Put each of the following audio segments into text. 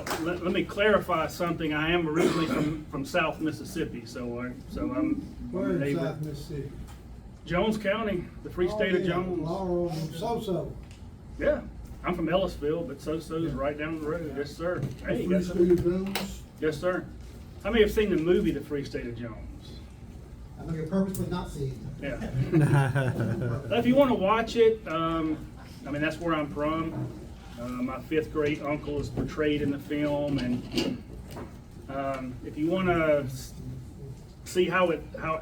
Now, let me clarify something. I am originally from South Mississippi, so I'm Where a in neighbor. South Mississippi? Jones County, the free state of Jones. Laurel and So-So. Yeah, I'm from Ellisville, but so-so's right down the road. Yes, sir. Hey, Free got State some. of Jones. Yes, sir. How many have seen the movie The Free State of Jones? I'm going to purposely not see it. Yeah. If you want to watch it, I mean, that's where I'm from. My fifth grade uncle is portrayed in the film, and if you want to see how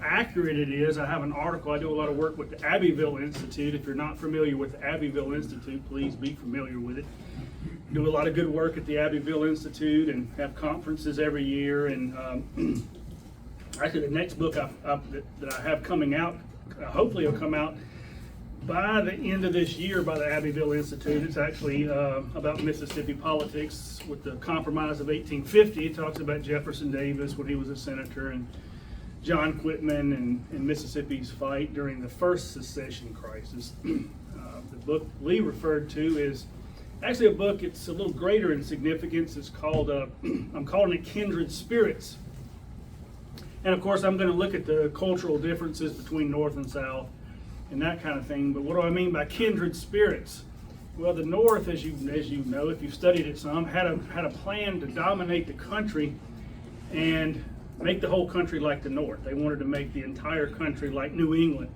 accurate it is, I have an article. I do a lot of work with the Abbeville Institute. If you're not familiar with the Abbeville Institute, please be familiar with it. Do a lot of good work at the Abbeville Institute and have conferences every year. And actually, the next book that I have coming out, hopefully it'll come out by the end of this year by the Abbeville Institute. It's actually about Mississippi politics with the Compromise of 1850. It talks about Jefferson Davis when he was a senator, and John Quitman and Mississippi's fight during the first secession crisis. The book Lee referred to is actually a book. It's a little greater in significance. It's called, I'm calling it Kindred Spirits. And of course, I'm going to look at the cultural differences between North and South and that kind of thing. But what do I mean by kindred spirits? Well, the North, as you know, if you've studied it some, had a plan to dominate the country and make the whole country like the North. They wanted to make the entire country like New England,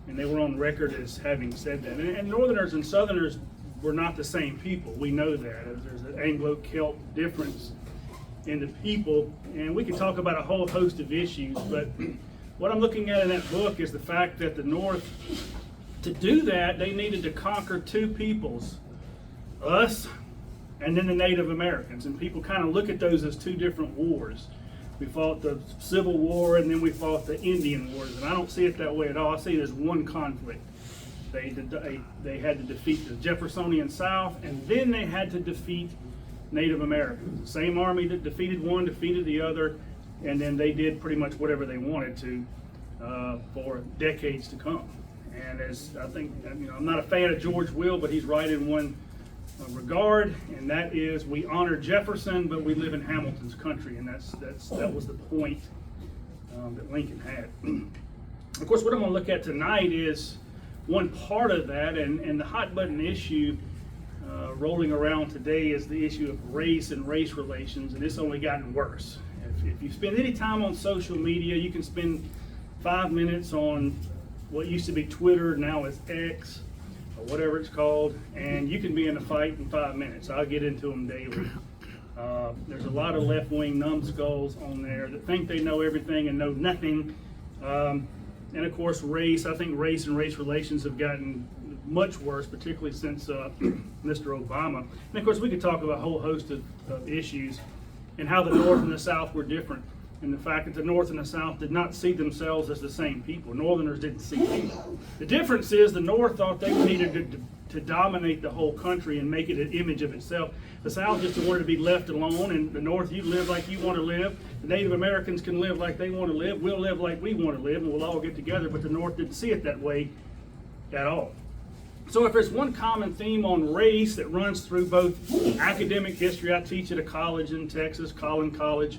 and they were on record as having said that. And Northerners and Southerners were not the same people. We know that. There's an Anglo-Celt difference in the people, and we can talk about a whole host of issues, but what I'm looking at in that book is the fact that the North, to do that, they needed to conquer two peoples, us and then the Native Americans, and people kind of look at those as two different wars. We fought the Civil War and then we fought the Indian Wars, and I don't see it that way at all. I see it as one conflict. They had to defeat the Jeffersonian South, and then they had to defeat Native Americans. The same army that defeated one defeated the other, and then they did pretty much whatever they wanted to for decades to come. And as I think, I'm not a fan of George Will, but he's right in one regard, and that is we honor Jefferson, but we live in Hamilton's country, and that was the point that Lincoln had. Of course, what I'm going to look at tonight is one part of that, and the hot button issue rolling around today is the issue of race and race relations, and it's only gotten worse. If you spend any time on social media, you can spend 5 minutes on what used to be Twitter, now is X, or whatever it's called, and you can be in a fight in 5 minutes. I'll get into them daily. There's a lot of left-wing numbskulls on there that think they know everything and know nothing. And of course, race. I think race and race relations have gotten much worse, particularly since Mr. Obama. And of course, we could talk about a whole host of issues and how the North and the South were different, and the fact that the North and the South did not see themselves as the same people. Northerners didn't see people. The difference is the North thought they needed to dominate the whole country and make it an image of itself. The South just wanted to be left alone, and the North, you live like you want to live. The Native Americans can live like they want to live. We'll live like we want to live, and we'll all get together, but the North didn't see it that way at all. So if there's one common theme on race that runs through both academic history, I teach at a college in Texas, Collin College,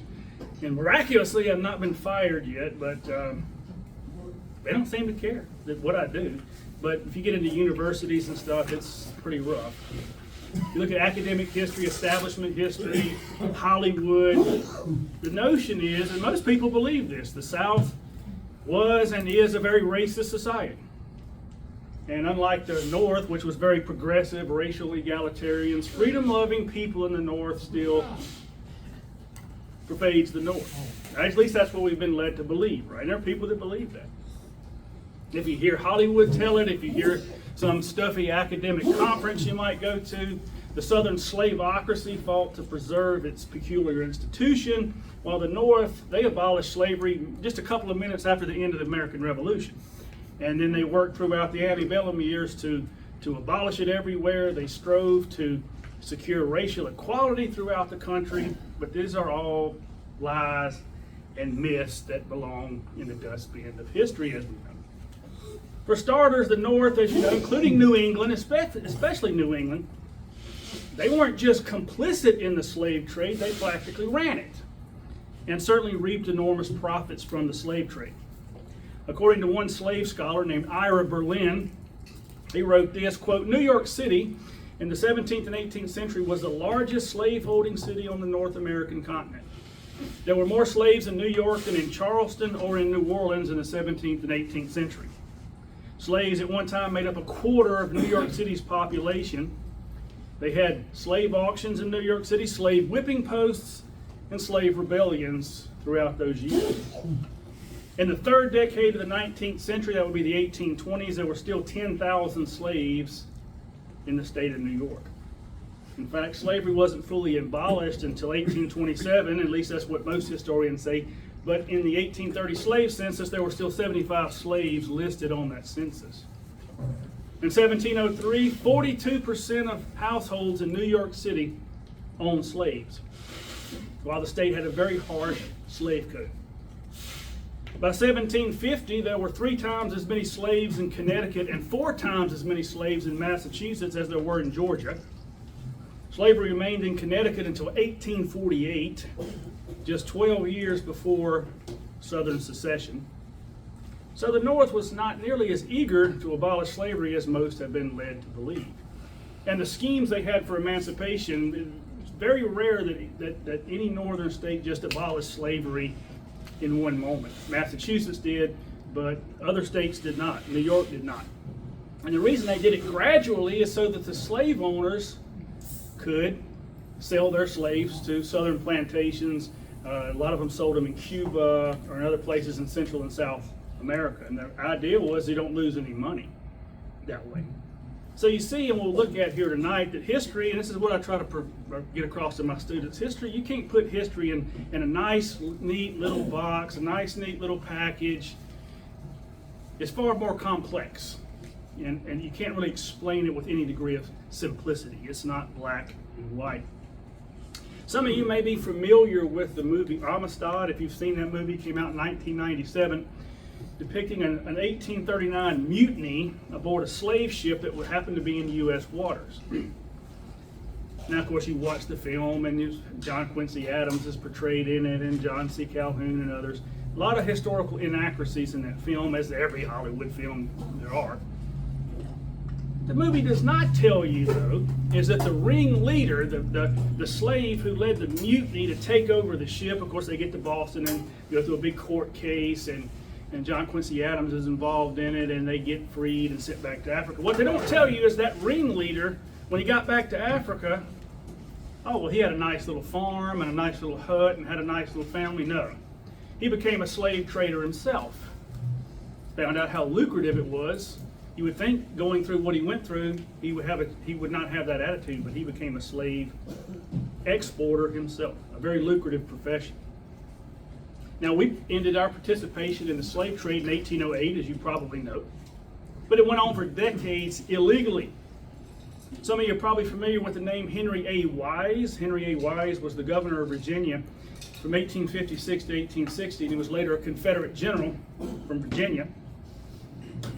and miraculously I've not been fired yet, but they don't seem to care what I do. But if you get into universities and stuff, it's pretty rough. You look at academic history, establishment history, Hollywood, the notion is, and most people believe this, the South was and is a very racist society. And unlike the North, which was very progressive, racial egalitarians, freedom-loving people in the North still pervades the North. At least that's what we've been led to believe, right? And there are people that believe that. If you hear Hollywood tell it, if you hear some stuffy academic conference you might go to, the Southern slaveocracy fought to preserve its peculiar institution, while the North, they abolished slavery just a couple of minutes after the end of the American Revolution. And then they worked throughout the antebellum years to abolish it everywhere. They strove to secure racial equality throughout the country, but these are all lies and myths that belong in the dustbin of history, as we know. For starters, the North, as you know, including New England, especially New England, They weren't just complicit in the slave trade, they practically ran it, and certainly reaped enormous profits from the slave trade. According to one slave scholar named Ira Berlin, he wrote this, quote, "New York City in the 17th and 18th century was the largest slave-holding city on the North American continent. There were more slaves in New York than in Charleston or in New Orleans in the 17th and 18th century. Slaves at one time made up a quarter of New York City's population. They had slave auctions in New York City, slave whipping posts, and slave rebellions throughout those years. In the third decade of the 19th century, that would be the 1820s, there were still 10,000 slaves in the state of New York. In fact, slavery wasn't fully abolished until 1827, at least that's what most historians say. But in the 1830 slave census, there were still 75 slaves listed on that census. In 1703, 42% of households in New York City owned slaves, while the state had a very harsh slave code. By 1750, there were 3 times as many slaves in Connecticut and 4 times as many slaves in Massachusetts as there were in Georgia. Slavery remained in Connecticut until 1848, just 12 years before Southern secession. So the North was not nearly as eager to abolish slavery as most have been led to believe. And the schemes they had for emancipation, it's very rare that any northern state just abolished slavery in one moment. Massachusetts did, but other states did not. New York did not. And the reason they did it gradually is so that the slave owners could sell their slaves to southern plantations. A lot of them sold them in Cuba or in other places in Central and South America. And the idea was you don't lose any money that way. So you see, and we'll look at here tonight, that history, and this is what I try to get across to my students, history, you can't put history in a nice, neat little box, a nice, neat little package. It's far more complex. And you can't really explain it with any degree of simplicity. It's not black and white. Some of you may be familiar with the movie Amistad. If you've seen that movie, it came out in 1997, depicting an 1839 mutiny aboard a slave ship that would happen to be in U.S. waters. Now, of course, you watch the film, and John Quincy Adams is portrayed in it, and John C. Calhoun and others. A lot of historical inaccuracies in that film, as every Hollywood film there are. The movie does not tell you, though, is that the ringleader, the slave who led the mutiny to take over the ship, of course, they get to Boston and go through a big court case, and John Quincy Adams is involved in it, and they get freed and sent back to Africa. What they don't tell you is that ringleader, when he got back to Africa, oh, well, he had a nice little farm and a nice little hut and had a nice little family. No. He became a slave trader himself. Found out how lucrative it was. You would think, going through what he went through, he would not have that attitude, but he became a slave exporter himself, a very lucrative profession. Now, we ended our participation in the slave trade in 1808, as you probably know, but it went on for decades illegally. Some of you are probably familiar with the name Henry A. Wise. Henry A. Wise was the governor of Virginia from 1856 to 1860, and he was later a Confederate general from Virginia.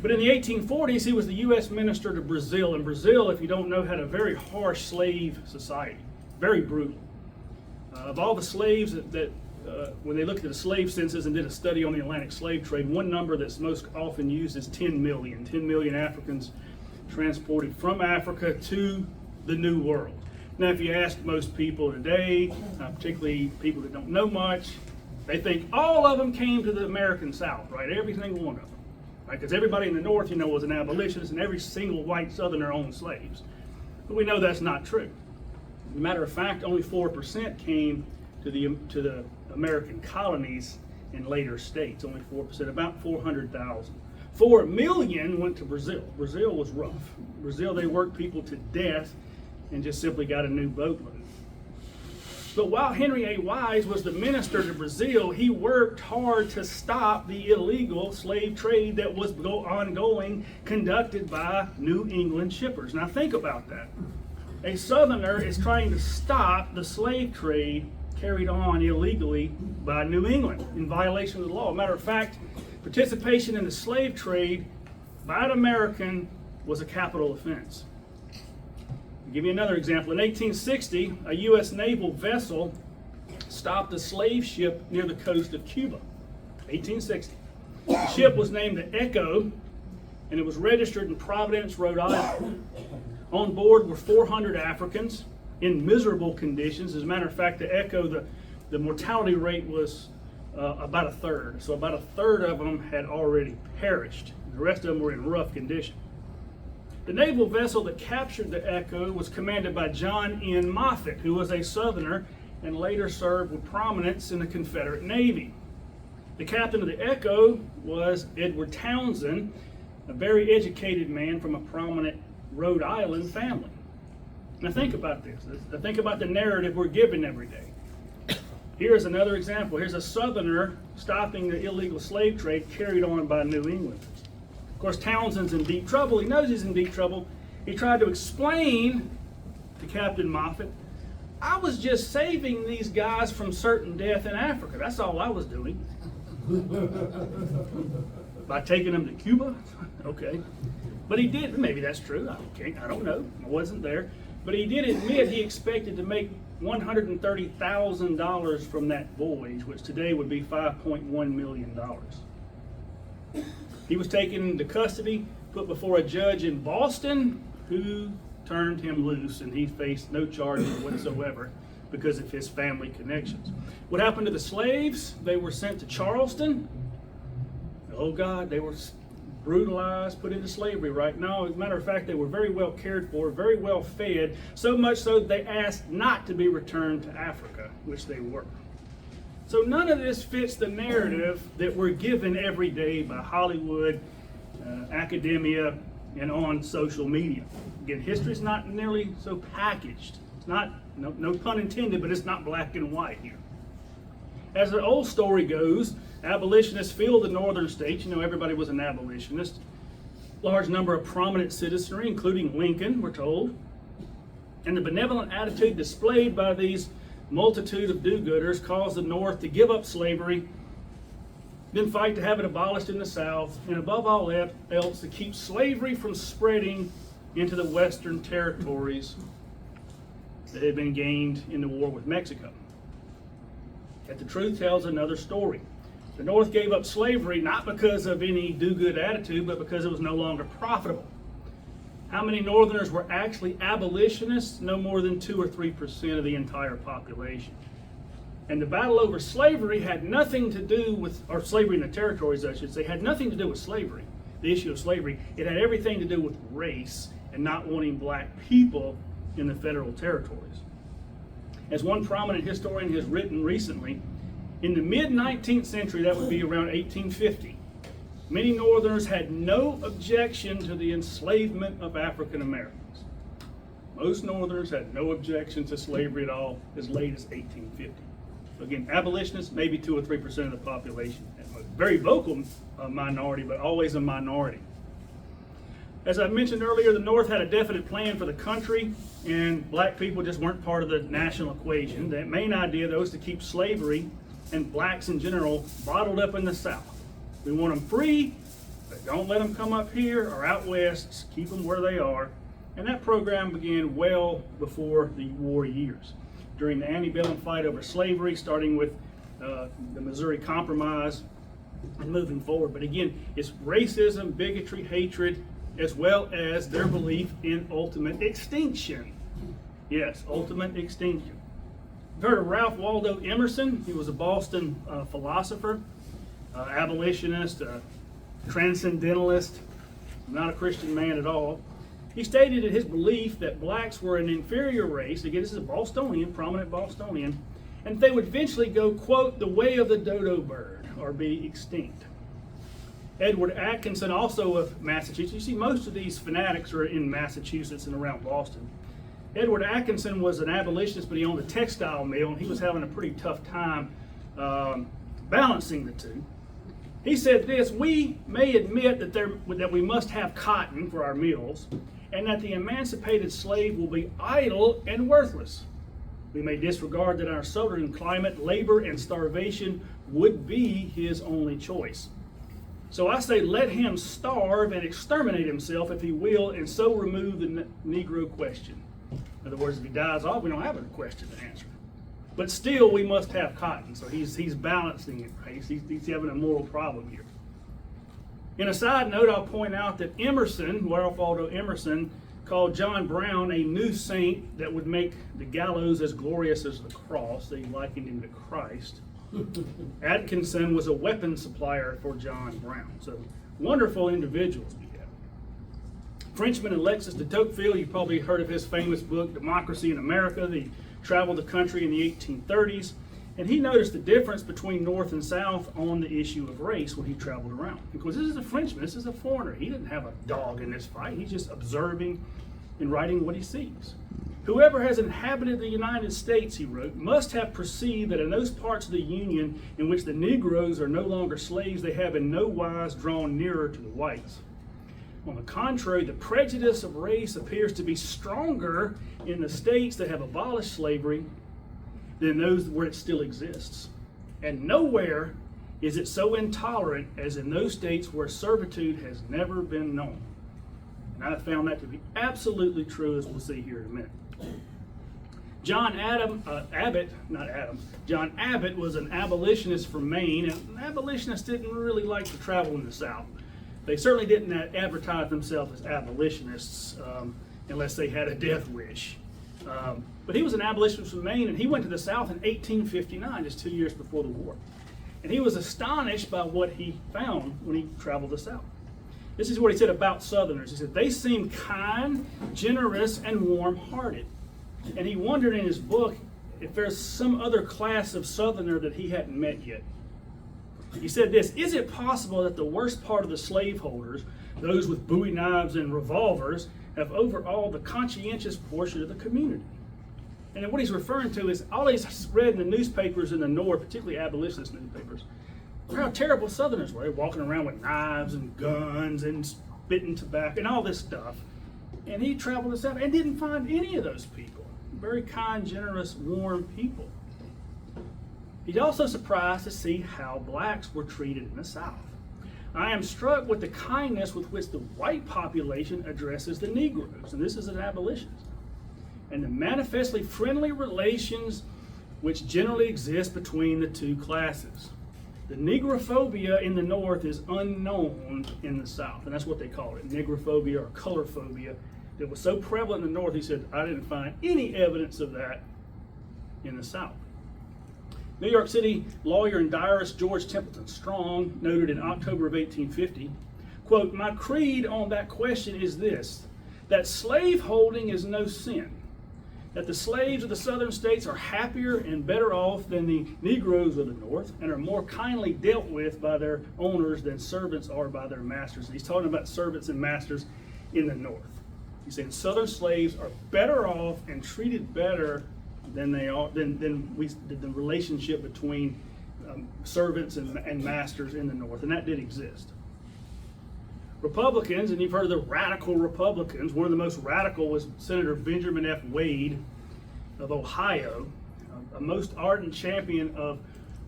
But in the 1840s, he was the U.S. minister to Brazil. And Brazil, if you don't know, had a very harsh slave society, very brutal. Of all the slaves when they looked at the slave census and did a study on the Atlantic slave trade, one number that's most often used is 10 million. 10 million Africans transported from Africa to the New World. Now, if you ask most people today, particularly people that don't know much, they think all of them came to the American South, right? Every single one of them. Because everybody in the North, was an abolitionist, and every single white Southerner owned slaves. But we know that's not true. As a matter of fact, only 4% came to the American colonies in later states. Only 4%, about 400,000. 4 million went to Brazil. Brazil was rough. Brazil, they worked people to death and just simply got a new boatload. But while Henry A. Wise was the minister to Brazil, he worked hard to stop the illegal slave trade that was ongoing, conducted by New England shippers. Now think about that. A Southerner is trying to stop the slave trade carried on illegally by New England in violation of the law. Matter of fact, participation in the slave trade by an American was a capital offense. I'll give you another example. In 1860, a U.S. naval vessel stopped a slave ship near the coast of Cuba. 1860. The ship was named the Echo, and it was registered in Providence, Rhode Island. On board were 400 Africans in miserable conditions. As a matter of fact, the Echo, the mortality rate was about a third. So about a third of them had already perished. The rest of them were in rough condition. The naval vessel that captured the Echo was commanded by John N. Moffett, who was a Southerner and later served with prominence in the Confederate Navy. The captain of the Echo was Edward Townsend, a very educated man from a prominent Rhode Island family. Now think about this. Think about the narrative we're given every day. Here's another example. Here's a Southerner stopping the illegal slave trade carried on by New Englanders. Of course, Townsend's in deep trouble. He knows he's in deep trouble. He tried to explain to Captain Moffett, I was just saving these guys from certain death in Africa. That's all I was doing. By taking them to Cuba? Okay. But he did, maybe that's true, I don't know, I wasn't there. But he did admit he expected to make $130,000 from that voyage, which today would be $5.1 million. He was taken into custody, put before a judge in Boston, who turned him loose, and he faced no charges whatsoever because of his family connections. What happened to the slaves? They were sent to Charleston. Oh God, they were brutalized, put into slavery right now. As a matter of fact, they were very well cared for, very well fed, so much so that they asked not to be returned to Africa, which they were. So none of this fits the narrative that we're given every day by Hollywood, academia, and on social media. Again, history's not nearly so packaged. It's not, no pun intended, but it's not black and white here. As the old story goes, abolitionists filled the northern states. You know, everybody was an abolitionist. Large number of prominent citizenry, including Lincoln, we're told. And the benevolent attitude displayed by these multitude of do-gooders caused the North to give up slavery, then fight to have it abolished in the South, and above all else, to keep slavery from spreading into the western territories that had been gained in the war with Mexico. Yet the truth tells another story. The North gave up slavery not because of any do-good attitude, but because it was no longer profitable. How many Northerners were actually abolitionists? No more than 2 or 3% of the entire population. And the battle over slavery had nothing to do with, or slavery in the territories, I should say, had nothing to do with slavery, the issue of slavery. It had everything to do with race and not wanting black people in the federal territories. As one prominent historian has written recently, in the mid-19th century, that would be around 1850, many Northerners had no objection to the enslavement of African Americans. Most Northerners had no objection to slavery at all as late as 1850. So again, abolitionists, maybe 2 or 3% of the population. Very vocal minority, but always a minority. As I mentioned earlier, the North had a definite plan for the country, and black people just weren't part of the national equation. The main idea, though, is to keep slavery and blacks in general bottled up in the South. We want them free, but don't let them come up here or out west. Keep them where they are. And that program began well before the war years, during the antebellum fight over slavery, starting with the Missouri Compromise and moving forward. But again, it's racism, bigotry, hatred, as well as their belief in ultimate extinction. Yes, ultimate extinction. You've heard of Ralph Waldo Emerson. He was a Boston philosopher, abolitionist, transcendentalist, not a Christian man at all. He stated in his belief that blacks were an inferior race. Again, this is a Bostonian, prominent Bostonian, and they would eventually go, quote, the way of the dodo bird, or be extinct. Edward Atkinson, also of Massachusetts. You see, most of these fanatics are in Massachusetts and around Boston. Edward Atkinson was an abolitionist, but he owned a textile mill, and he was having a pretty tough time balancing the two. He said this: we may admit that we must have cotton for our mills, and that the emancipated slave will be idle and worthless. We may disregard that in our southern climate, labor and starvation would be his only choice. So I say, let him starve and exterminate himself if he will, and so remove the Negro question. In other words, if he dies off, we don't have a question to answer. But still, we must have cotton. So he's balancing it, right? He's having a moral problem here. In a side note, I'll point out that Emerson, Ralph Waldo Emerson, called John Brown a new saint that would make the gallows as glorious as the cross. They likened him to Christ. Atkinson was a weapon supplier for John Brown. So wonderful individuals we have. Frenchman Alexis de Tocqueville, you've probably heard of his famous book, Democracy in America. He traveled the country in the 1830s. And he noticed the difference between North and South on the issue of race when he traveled around. Because this is a Frenchman, this is a foreigner. He didn't have a dog in this fight. He's just observing and writing what he sees. Whoever has inhabited the United States, he wrote, must have perceived that in those parts of the Union in which the Negroes are no longer slaves, they have in no wise drawn nearer to the whites. On the contrary, the prejudice of race appears to be stronger in the states that have abolished slavery than those where it still exists. And nowhere is it so intolerant as in those states where servitude has never been known. And I found that to be absolutely true, as we'll see here in a minute. John Abbott was an abolitionist from Maine, and abolitionists didn't really like to travel in the South. They certainly didn't advertise themselves as abolitionists unless they had a death wish. But he was an abolitionist from Maine, and he went to the South in 1859, just 2 years before the war. And he was astonished by what he found when he traveled the South. This is what he said about Southerners. He said, they seem kind, generous, and warm-hearted. And he wondered in his book if there's some other class of Southerner that he hadn't met yet. He said this, is it possible that the worst part of the slaveholders, those with bowie knives and revolvers, have overawed the conscientious portion of the community? And what he's referring to is all he's read in the newspapers in the North, particularly abolitionist newspapers, how terrible Southerners were. They were walking around with knives and guns and spitting tobacco and all this stuff. And he traveled the South and didn't find any of those people. Very kind, generous, warm people. He's also surprised to see how blacks were treated in the South. I am struck with the kindness with which the white population addresses the Negroes, and this is an abolitionist, and the manifestly friendly relations which generally exist between the two classes. The negrophobia in the North is unknown in the South, and that's what they call it, negrophobia or colorphobia. That was so prevalent in the North, he said, I didn't find any evidence of that in the South. New York City lawyer and diarist George Templeton Strong noted in October of 1850, quote, my creed on that question is this, that slaveholding is no sin, that the slaves of the southern states are happier and better off than the Negroes of the North and are more kindly dealt with by their owners than servants are by their masters. And he's talking about servants and masters in the North. He's saying southern slaves are better off and treated better than they are than the relationship between servants and masters in the North, and that did exist. Republicans, and you've heard of the radical Republicans, one of the most radical was Senator Benjamin F. Wade of Ohio, a most ardent champion of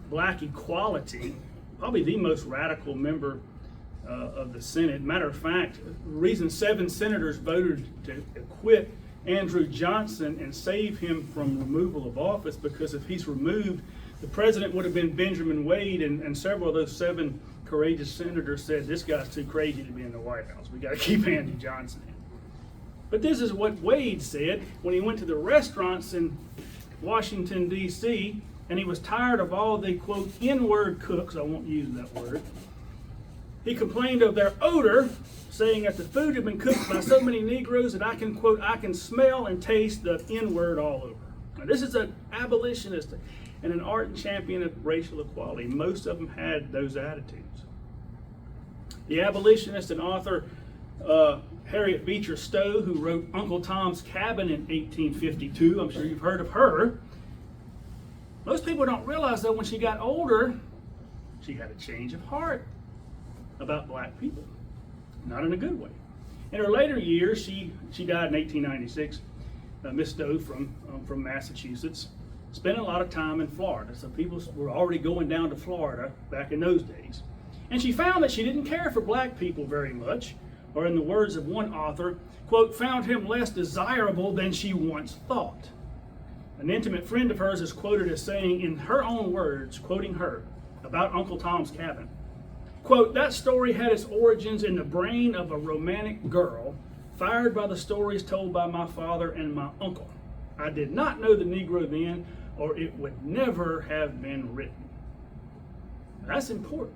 black equality, probably the most radical member of the Senate. Matter of fact, the reason 7 senators voted to acquit Andrew Johnson and save him from removal of office, because if he's removed, the president would have been Benjamin Wade, and several of those 7 courageous senators said, this guy's too crazy to be in the White House. We got to keep Andy Johnson in. But this is what Wade said when he went to the restaurants in Washington, D.C., and he was tired of all the, quote, N-word cooks, I won't use that word. He complained of their odor, saying that the food had been cooked by so many Negroes that I can, quote, I can smell and taste the N-word all over. Now, this is an abolitionist and an ardent champion of racial equality. Most of them had those attitudes. The abolitionist and author Harriet Beecher Stowe, who wrote Uncle Tom's Cabin in 1852, I'm sure you've heard of her. Most people don't realize, though, when she got older, she had a change of heart about black people. Not in a good way. In her later years, she died in 1896, Miss Stowe from Massachusetts, spent a lot of time in Florida. So people were already going down to Florida back in those days. And she found that she didn't care for black people very much, or in the words of one author, quote, found him less desirable than she once thought. An intimate friend of hers is quoted as saying, in her own words, quoting her, about Uncle Tom's Cabin, quote, that story had its origins in the brain of a romantic girl, fired by the stories told by my father and my uncle. I did not know the Negro then, or it would never have been written. That's important,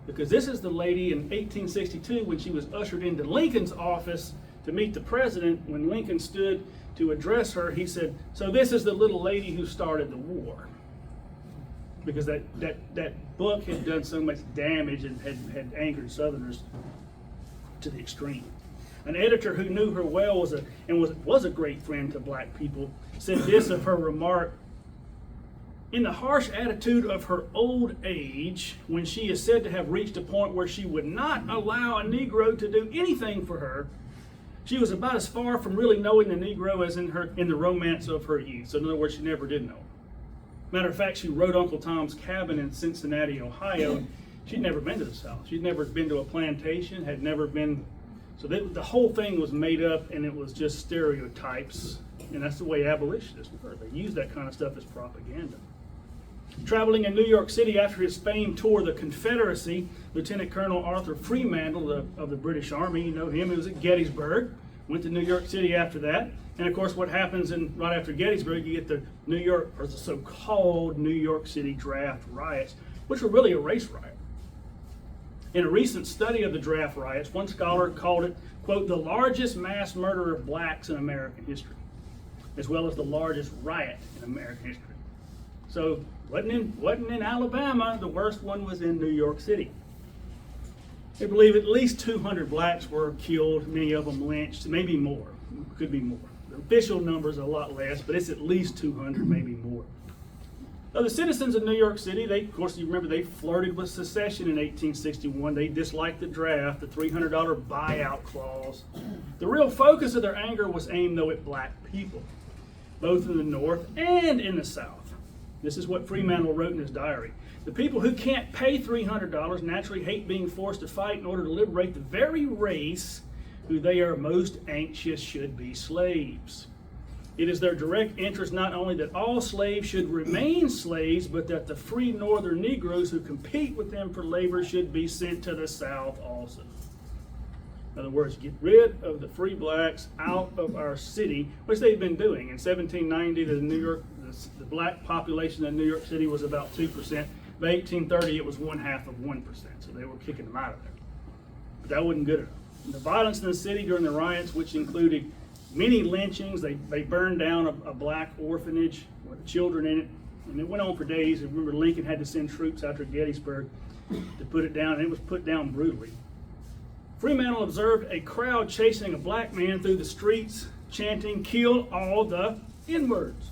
because this is the lady in 1862 when she was ushered into Lincoln's office to meet the president. When Lincoln stood to address her, he said, so this is the little lady who started the war. Because that book had done so much damage and had angered Southerners to the extreme. An editor who knew her well was a great friend to black people said this of her remark, in the harsh attitude of her old age, when she is said to have reached a point where she would not allow a Negro to do anything for her, she was about as far from really knowing the Negro as in the romance of her youth. So in other words, she never did know him. Matter of fact, she wrote Uncle Tom's Cabin in Cincinnati, Ohio. She'd never been to the South. She'd never been to a plantation, had never been. So the whole thing was made up, and it was just stereotypes. And that's the way abolitionists were. They used that kind of stuff as propaganda. Traveling in New York City after his famed tour of the Confederacy, Lieutenant Colonel Arthur Fremantle of the British Army, you know him, he was at Gettysburg, went to New York City after that. And of course, what happens right after Gettysburg, you get the New York, or the so-called New York City draft riots, which were really a race riot. In a recent study of the draft riots, one scholar called it, quote, the largest mass murder of blacks in American history, as well as the largest riot in American history. So, wasn't in Alabama, the worst one was in New York City. They believe at least 200 blacks were killed, many of them lynched, maybe more, could be more. The official number is a lot less, but it's at least 200, maybe more. Now, the citizens of New York City, of course, you remember they flirted with secession in 1861. They disliked the draft, the $300 buyout clause. The real focus of their anger was aimed, though, at black people, both in the North and in the South. This is what Fremantle wrote in his diary. The people who can't pay $300 naturally hate being forced to fight in order to liberate the very race who they are most anxious should be slaves. It is their direct interest not only that all slaves should remain slaves, but that the free northern Negroes who compete with them for labor should be sent to the South also. In other words, get rid of the free blacks out of our city, which they've been doing. In 1790, the black population in New York City was about 2%. By 1830, it was 0.5%. So they were kicking them out of there. But that wasn't good enough. The violence in the city during the riots, which included many lynchings, they burned down a black orphanage with children in it, and it went on for days. And remember, Lincoln had to send troops after Gettysburg to put it down, and it was put down brutally. Fremantle observed a crowd chasing a black man through the streets, chanting, "Kill all the N-words."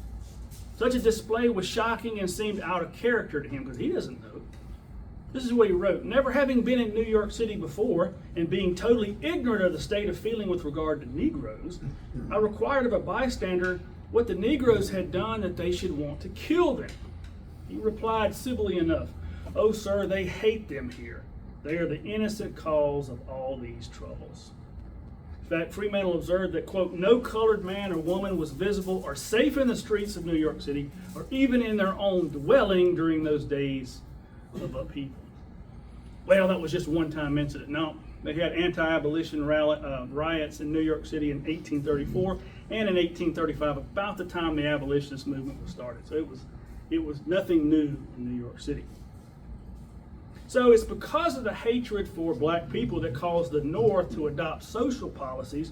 Such a display was shocking and seemed out of character to him, because he doesn't know. This is what he wrote. Never having been in New York City before, and being totally ignorant of the state of feeling with regard to Negroes, I required of a bystander what the Negroes had done that they should want to kill them. He replied civilly enough, "Oh, sir, they hate them here. They are the innocent cause of all these troubles." In fact, Fremantle observed that, quote, no colored man or woman was visible or safe in the streets of New York City, or even in their own dwelling during those days of upheaval. Well, that was just a one-time incident. No, they had anti-abolition riots in New York City in 1834 and in 1835, about the time the abolitionist movement was started. So it was nothing new in New York City. So it's because of the hatred for black people that caused the North to adopt social policies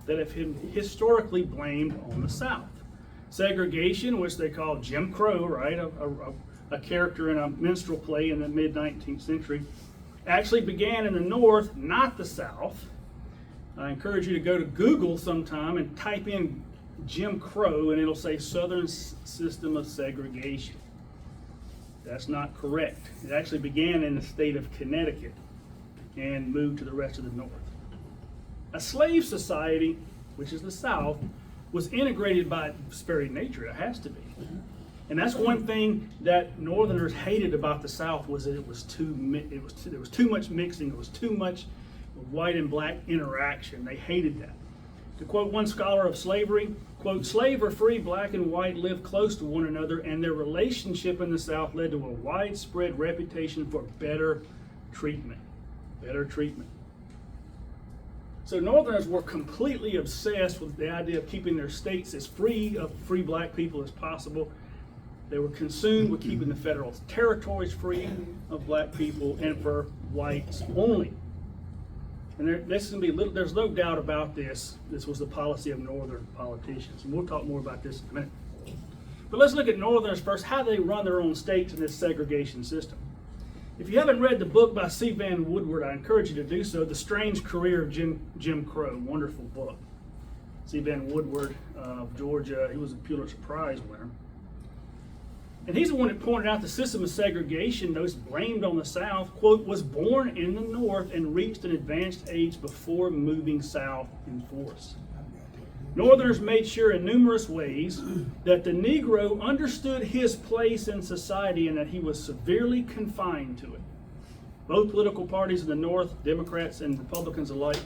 that have been historically blamed on the South. Segregation, which they call Jim Crow, right? A character in a minstrel play in the mid-19th century, actually began in the North, not the South. I encourage you to go to Google sometime and type in Jim Crow, and it'll say Southern System of Segregation. That's not correct. It actually began in the state of Connecticut and moved to the rest of the North. A slave society, which is the South, was integrated by its very nature. It has to be. And that's one thing that Northerners hated about the South, was that there was too much mixing. It was too much of white and black interaction. They hated that. To quote one scholar of slavery, quote, slave or free, black and white lived close to one another, and their relationship in the South led to a widespread reputation for better treatment. Better treatment. So Northerners were completely obsessed with the idea of keeping their states as free of free black people as possible. They were consumed with keeping the federal territories free of black people and for whites only. And there's no doubt about this. This was the policy of Northern politicians. And we'll talk more about this in a minute. But let's look at Northerners first, how they run their own states in this segregation system. If you haven't read the book by C. Vann Woodward, I encourage you to do so, The Strange Career of Jim Crow. Wonderful book. C. Vann Woodward of Georgia, he was a Pulitzer Prize winner. And he's the one that pointed out the system of segregation, those blamed on the South, quote, was born in the North and reached an advanced age before moving south in force. Northerners made sure in numerous ways that the Negro understood his place in society and that he was severely confined to it. Both political parties in the North, Democrats and Republicans alike,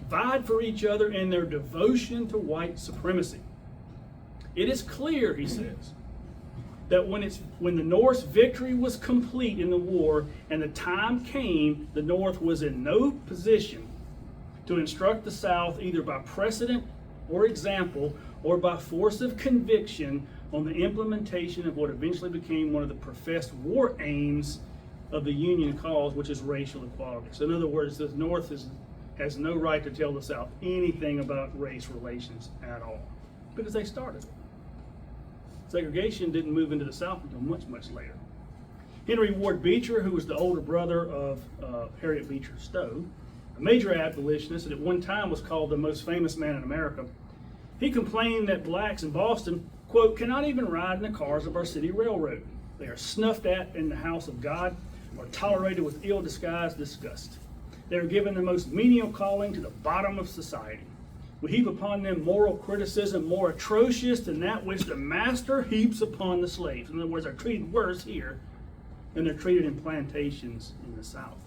vied for each other in their devotion to white supremacy. It is clear, he says, that when the North's victory was complete in the war and the time came, the North was in no position to instruct the South either by precedent or example or by force of conviction on the implementation of what eventually became one of the professed war aims of the Union cause, which is racial equality. So in other words, the North has no right to tell the South anything about race relations at all, because they started it. Segregation didn't move into the South until much, much later. Henry Ward Beecher, who was the older brother of Harriet Beecher Stowe, a major abolitionist and at one time was called the most famous man in America, he complained that blacks in Boston, quote, cannot even ride in the cars of our city railroad. They are snuffed at in the house of God or tolerated with ill-disguised disgust. They are given the most menial calling to the bottom of society. We heap upon them moral criticism more atrocious than that which the master heaps upon the slaves. In other words, they're treated worse here than they're treated in plantations in the South.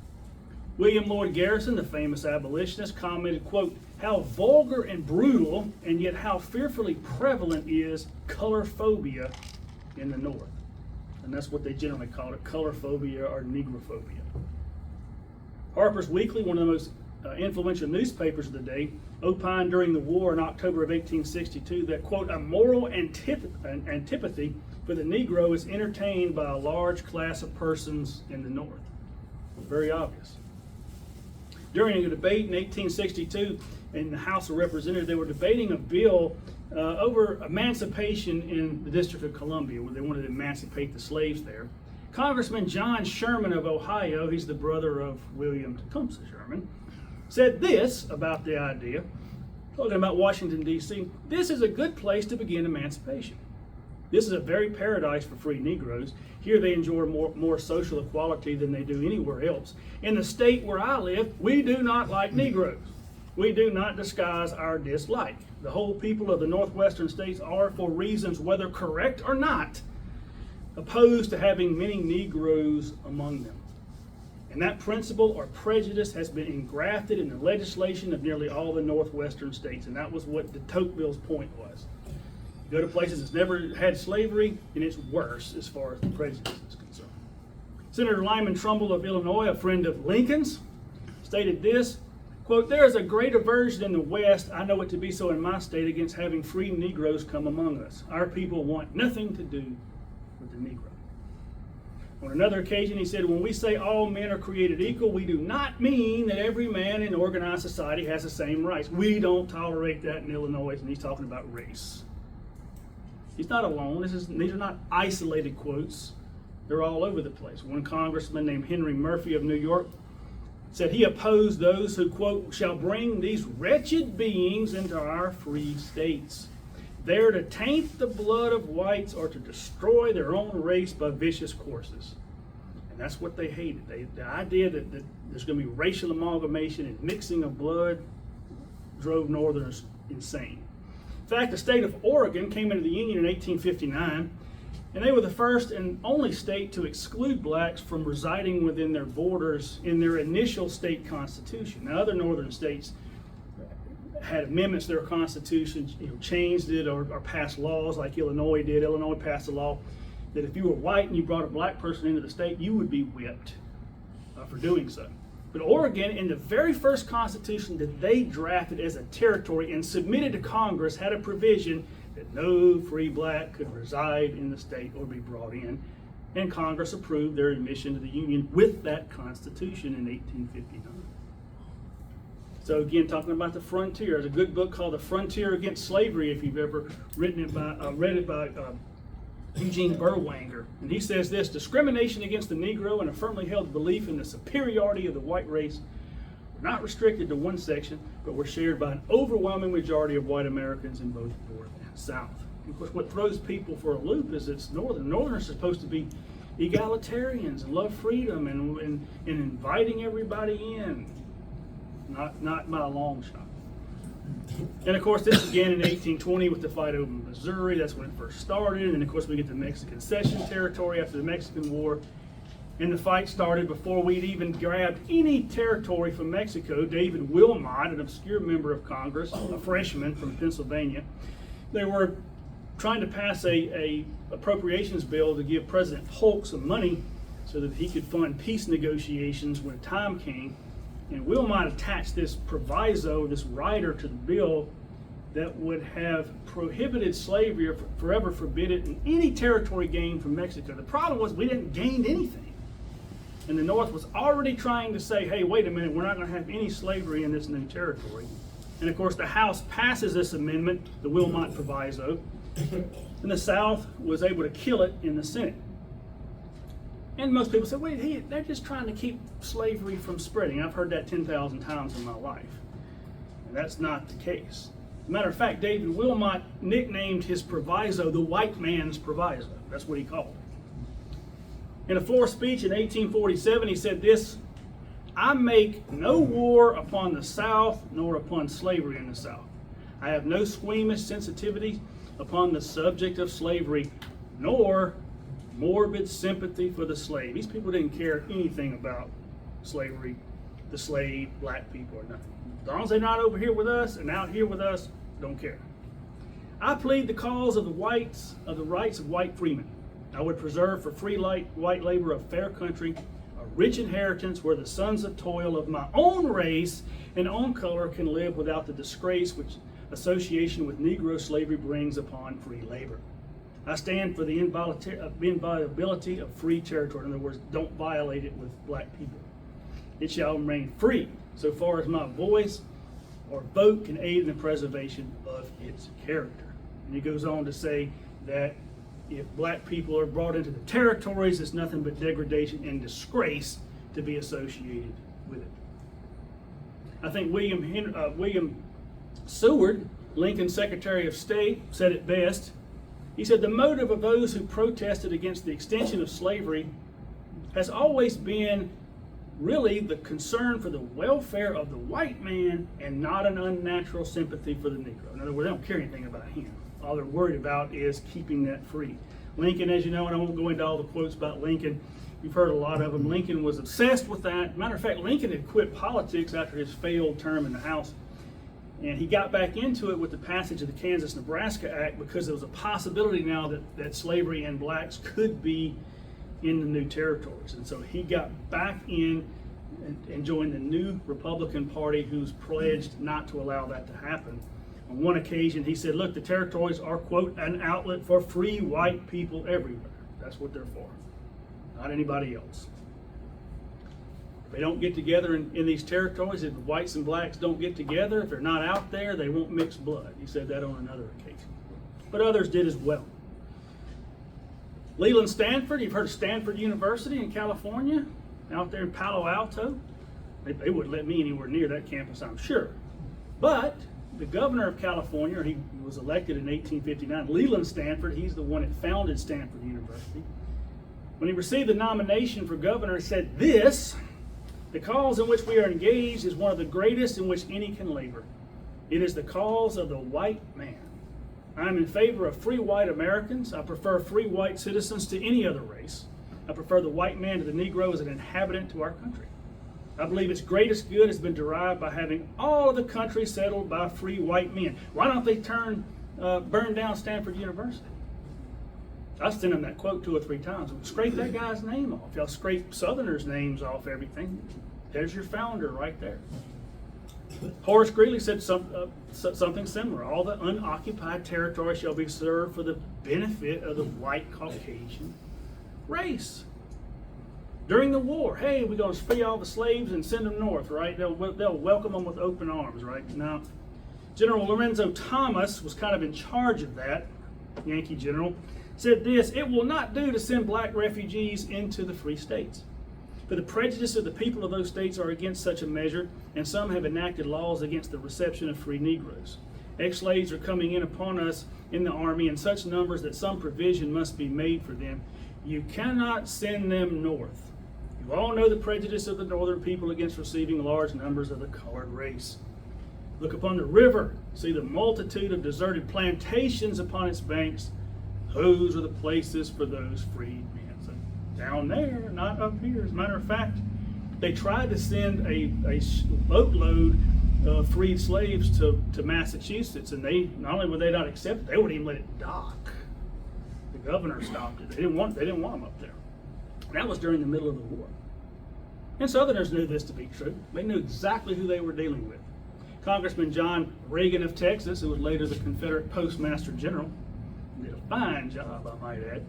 William Lloyd Garrison, the famous abolitionist, commented, quote, how vulgar and brutal and yet how fearfully prevalent is color phobia in the North. And that's what they generally call it, color phobia or negrophobia. Harper's Weekly, one of the most influential newspapers of the day, opined during the war in October of 1862 that, quote, a moral antipathy for the Negro is entertained by a large class of persons in the North. Very obvious. During a debate in 1862 in the House of Representatives, they were debating a bill over emancipation in the District of Columbia, where they wanted to emancipate the slaves there. Congressman John Sherman of Ohio, he's the brother of William Tecumseh Sherman, said this about the idea, talking about Washington, D.C., this is a good place to begin emancipation. This is a very paradise for free Negroes. Here they enjoy more social equality than they do anywhere else. In the state where I live, we do not like Negroes. We do not disguise our dislike. The whole people of the northwestern states are, for reasons whether correct or not, opposed to having many Negroes among them. And that principle or prejudice has been engrafted in the legislation of nearly all the northwestern states. And that was what de Tocqueville's point was. You go to places that's never had slavery, and it's worse as far as the prejudice is concerned. Senator Lyman Trumbull of Illinois, a friend of Lincoln's, stated this, quote, there is a great aversion in the West, I know it to be so in my state, against having free Negroes come among us. Our people want nothing to do with the Negro. On another occasion, he said, when we say all men are created equal, we do not mean that every man in organized society has the same rights. We don't tolerate that in Illinois, and he's talking about race. He's not alone. These are not isolated quotes. They're all over the place. One congressman named Henry Murphy of New York said he opposed those who, quote, shall bring these wretched beings into our free states. They're to taint the blood of whites or to destroy their own race by vicious courses. And that's what they hated. The idea that there's going to be racial amalgamation and mixing of blood drove Northerners insane. In fact, the state of Oregon came into the Union in 1859, And they were the first and only state to exclude blacks from residing within their borders in their initial state constitution. Now, other northern states had amendments to their constitution, changed it or passed laws like Illinois did. Illinois passed a law that if you were white and you brought a black person into the state, you would be whipped for doing so. But Oregon, in the very first constitution that they drafted as a territory and submitted to Congress, had a provision that no free black could reside in the state or be brought in. And Congress approved their admission to the Union with that constitution in 1859. So again, talking about the frontier, there's a good book called The Frontier Against Slavery, if you've ever read it by Eugene Berwanger. And he says this: discrimination against the Negro and a firmly held belief in the superiority of the white race were not restricted to one section, but were shared by an overwhelming majority of white Americans in both North and South. And of course, what throws people for a loop is it's Northern. Northerners are supposed to be egalitarians and love freedom and inviting everybody in. Not by a long shot. And of course, this began in 1820 with the fight over Missouri. That's when it first started. And of course, we get the Mexican Cession territory after the Mexican War. And the fight started before we'd even grabbed any territory from Mexico. David Wilmot, an obscure member of Congress, a freshman from Pennsylvania, they were trying to pass a appropriations bill to give President Polk some money so that he could fund peace negotiations when time came. And Wilmot attached this proviso, this rider to the bill that would have prohibited slavery or forever forbid it in any territory gained from Mexico. The problem was we didn't gain anything. And the North was already trying to say, hey, wait a minute, we're not going to have any slavery in this new territory. And of course, the House passes this amendment, the Wilmot proviso, and the South was able to kill it in the Senate. And most people said, wait, they're just trying to keep slavery from spreading. I've heard that 10,000 times in my life. And that's not the case. As a matter of fact, David Wilmot nicknamed his proviso the white man's proviso. That's what he called it. In a floor speech in 1847, he said this: I make no war upon the South nor upon slavery in the South. I have no squeamish sensitivity upon the subject of slavery, nor morbid sympathy for the slave. These people didn't care anything about slavery, the slave, black people, or nothing. As long as they're not over here with us and out here with us, don't care. I plead the cause of the whites, of the rights of white freemen. I would preserve for free white labor a fair country, a rich inheritance where the sons of toil of my own race and own color can live without the disgrace which association with Negro slavery brings upon free labor. I stand for the inviolability of free territory. In other words, don't violate it with black people. It shall remain free so far as my voice or vote can aid in the preservation of its character. And he goes on to say that if black people are brought into the territories, it's nothing but degradation and disgrace to be associated with it. I think William Seward, Lincoln's Secretary of State, said it best. He said, the motive of those who protested against the extension of slavery has always been really the concern for the welfare of the white man and not an unnatural sympathy for the Negro. In other words, they don't care anything about him. All they're worried about is keeping that free. Lincoln, as you know, and I won't go into all the quotes about Lincoln, you've heard a lot of them. Lincoln was obsessed with that. Matter of fact, Lincoln had quit politics after his failed term in the House. And he got back into it with the passage of the Kansas-Nebraska Act because there was a possibility now that slavery and blacks could be in the new territories. And so he got back in and joined the new Republican Party, who's pledged not to allow that to happen. On one occasion, he said, look, the territories are, quote, an outlet for free white people everywhere. That's what they're for, not anybody else. If they don't get together in these territories, if the whites and blacks don't get together, if they're not out there, they won't mix blood. He said that on another occasion. But others did as well. Leland Stanford, you've heard of Stanford University in California, out there in Palo Alto. They wouldn't let me anywhere near that campus, I'm sure. But the governor of California, he was elected in 1859, Leland Stanford, he's the one that founded Stanford University. When he received the nomination for governor, he said this: the cause in which we are engaged is one of the greatest in which any can labor. It is the cause of the white man. I'm in favor of free white Americans. I prefer free white citizens to any other race. I prefer the white man to the Negro as an inhabitant to our country. I believe its greatest good has been derived by having all of the country settled by free white men. Why don't they burn down Stanford University? I sent him that quote 2 or 3 times. Scrape that guy's name off. Y'all scrape Southerners' names off everything. There's your founder right there. Horace Greeley said something similar. All the unoccupied territory shall be served for the benefit of the white Caucasian race. During the war, hey, we're going to free all the slaves and send them north, right? They'll welcome them with open arms, right? Now, General Lorenzo Thomas was kind of in charge of that, Yankee general, said this: it will not do to send black refugees into the free states. For the prejudice of the people of those states are against such a measure, and some have enacted laws against the reception of free Negroes. Ex-slaves are coming in upon us in the army in such numbers that some provision must be made for them. You cannot send them north. You all know the prejudice of the northern people against receiving large numbers of the colored race. Look upon the river, see the multitude of deserted plantations upon its banks. Those are the places for those freed men. So down there, not up here. As a matter of fact, they tried to send a boatload of freed slaves to Massachusetts, and they not only would they not accept it, they wouldn't even let it dock. The governor stopped it. They didn't want them up there. And that was during the middle of the war. And Southerners knew this to be true. They knew exactly who they were dealing with. Congressman John Reagan of Texas, who was later the Confederate Postmaster General, did a fine job, I might add,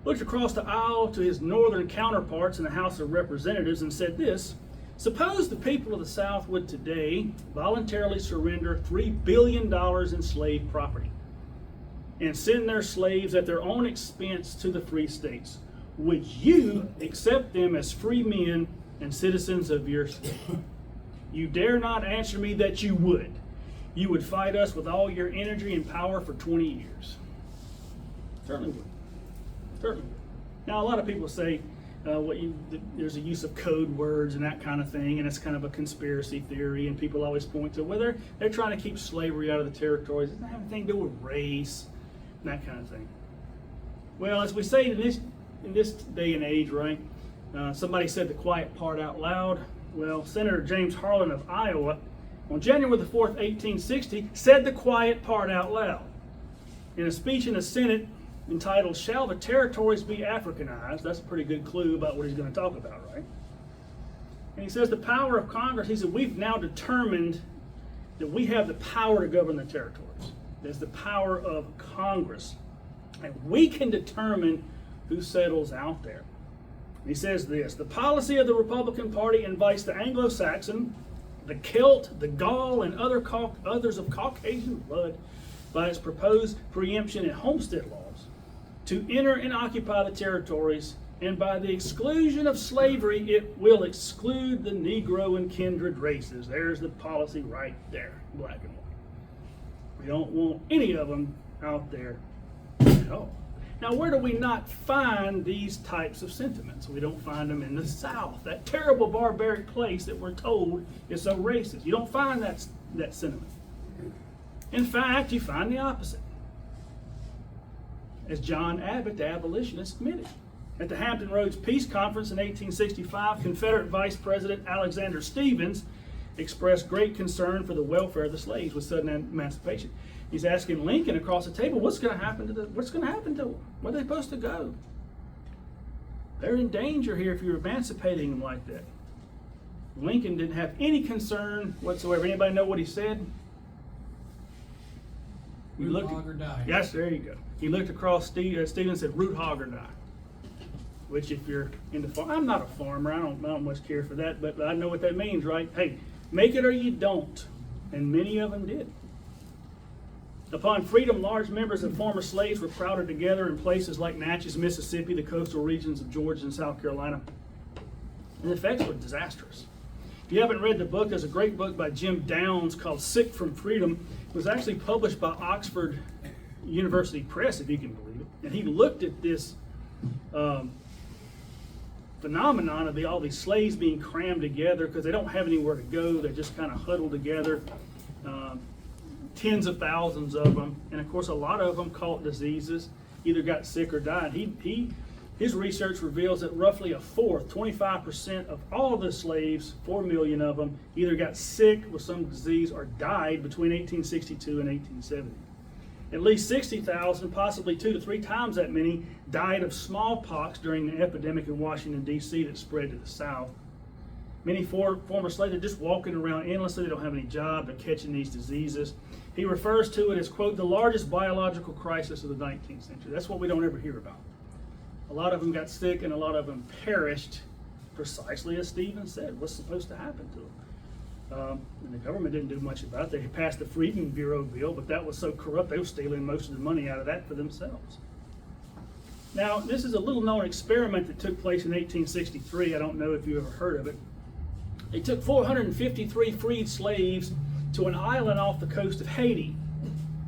looked across the aisle to his northern counterparts in the House of Representatives and said this: suppose the people of the South would today voluntarily surrender $3 billion in slave property and send their slaves at their own expense to the free states. Would you accept them as free men and citizens of your state? You dare not answer me that you would. You would fight us with all your energy and power for 20 years. Certainly would. Certainly would. Now, a lot of people say there's a use of code words and that kind of thing, and it's kind of a conspiracy theory, and people always point to, well, they're trying to keep slavery out of the territories. It doesn't have anything to do with race and that kind of thing. Well, as we say in this day and age, right, somebody said the quiet part out loud. Well, Senator James Harlan of Iowa, on January the 4th, 1860, said the quiet part out loud in a speech in the Senate entitled, "Shall the Territories be Africanized?" That's a pretty good clue about what he's going to talk about, right? And he says the power of Congress, he said, we've now determined that we have the power to govern the territories. There's the power of Congress. And we can determine who settles out there. And he says this: the policy of the Republican Party invites the Anglo-Saxon, the Celt, the Gaul, and others of Caucasian blood by its proposed preemption and homestead laws to enter and occupy the territories, and by the exclusion of slavery, it will exclude the Negro and kindred races. There's the policy right there, black and white. We don't want any of them out there at all. Now, where do we not find these types of sentiments? We don't find them in the South, that terrible barbaric place that we're told is so racist. You don't find that sentiment. In fact, you find the opposite. As John Abbott, the abolitionist, admitted. At the Hampton Roads Peace Conference in 1865, Confederate Vice President Alexander Stephens expressed great concern for the welfare of the slaves with sudden emancipation. He's asking Lincoln across the table, what's going to happen to them? Where are they supposed to go? They're in danger here if you're emancipating them like that. Lincoln didn't have any concern whatsoever. Anybody know what he said? Root, hog, or die. Yes, there you go. He looked across Stephen and said, root, hog, or die. Which, if you're into farm, I'm not a farmer. I don't much care for that, but I know what that means, right? Hey, make it or you don't. And many of them did. Upon freedom, large numbers of former slaves were crowded together in places like Natchez, Mississippi, the coastal regions of Georgia and South Carolina. And the effects were disastrous. If you haven't read the book, there's a great book by Jim Downs called Sick from Freedom. It was actually published by Oxford University Press, if you can believe it. And he looked at this phenomenon of all these slaves being crammed together because they don't have anywhere to go. They're just kind of huddled together. tens of thousands of them, and of course a lot of them caught diseases, either got sick or died. His research reveals that roughly a fourth, 25% of all the slaves, 4 million of them, either got sick with some disease or died between 1862 and 1870. At least 60,000, possibly 2 to 3 times that many, died of smallpox during the epidemic in Washington, D.C. that spread to the South. Many former slaves are just walking around endlessly. They don't have any job. They're catching these diseases. He refers to it as, quote, the largest biological crisis of the 19th century. That's what we don't ever hear about. A lot of them got sick and a lot of them perished precisely as Stephen said. What's supposed to happen to them? And the government didn't do much about it. They passed the Freedmen Bureau bill, but that was so corrupt they were stealing most of the money out of that for themselves. Now, this is a little known experiment that took place in 1863. I don't know if you ever heard of it. They took 453 freed slaves to an island off the coast of Haiti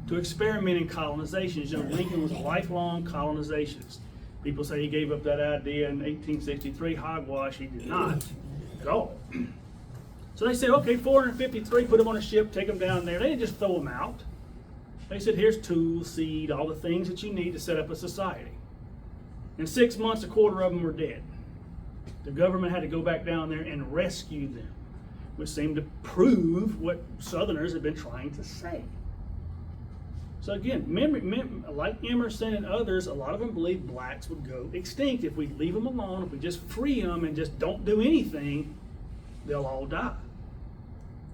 to experiment in colonization. As you know, Lincoln was a lifelong colonizationist. People say he gave up that idea in 1863. Hogwash, he did not at all. So they said, okay, 453, put them on a ship, take them down there. They didn't just throw them out. They said, here's tools, seed, all the things that you need to set up a society. In 6 months, a quarter of them were dead. The government had to go back down there and rescue them, which seemed to prove what Southerners had been trying to say. So again, like Emerson and others, a lot of them believed blacks would go extinct. If we leave them alone, if we just free them and just don't do anything, they'll all die.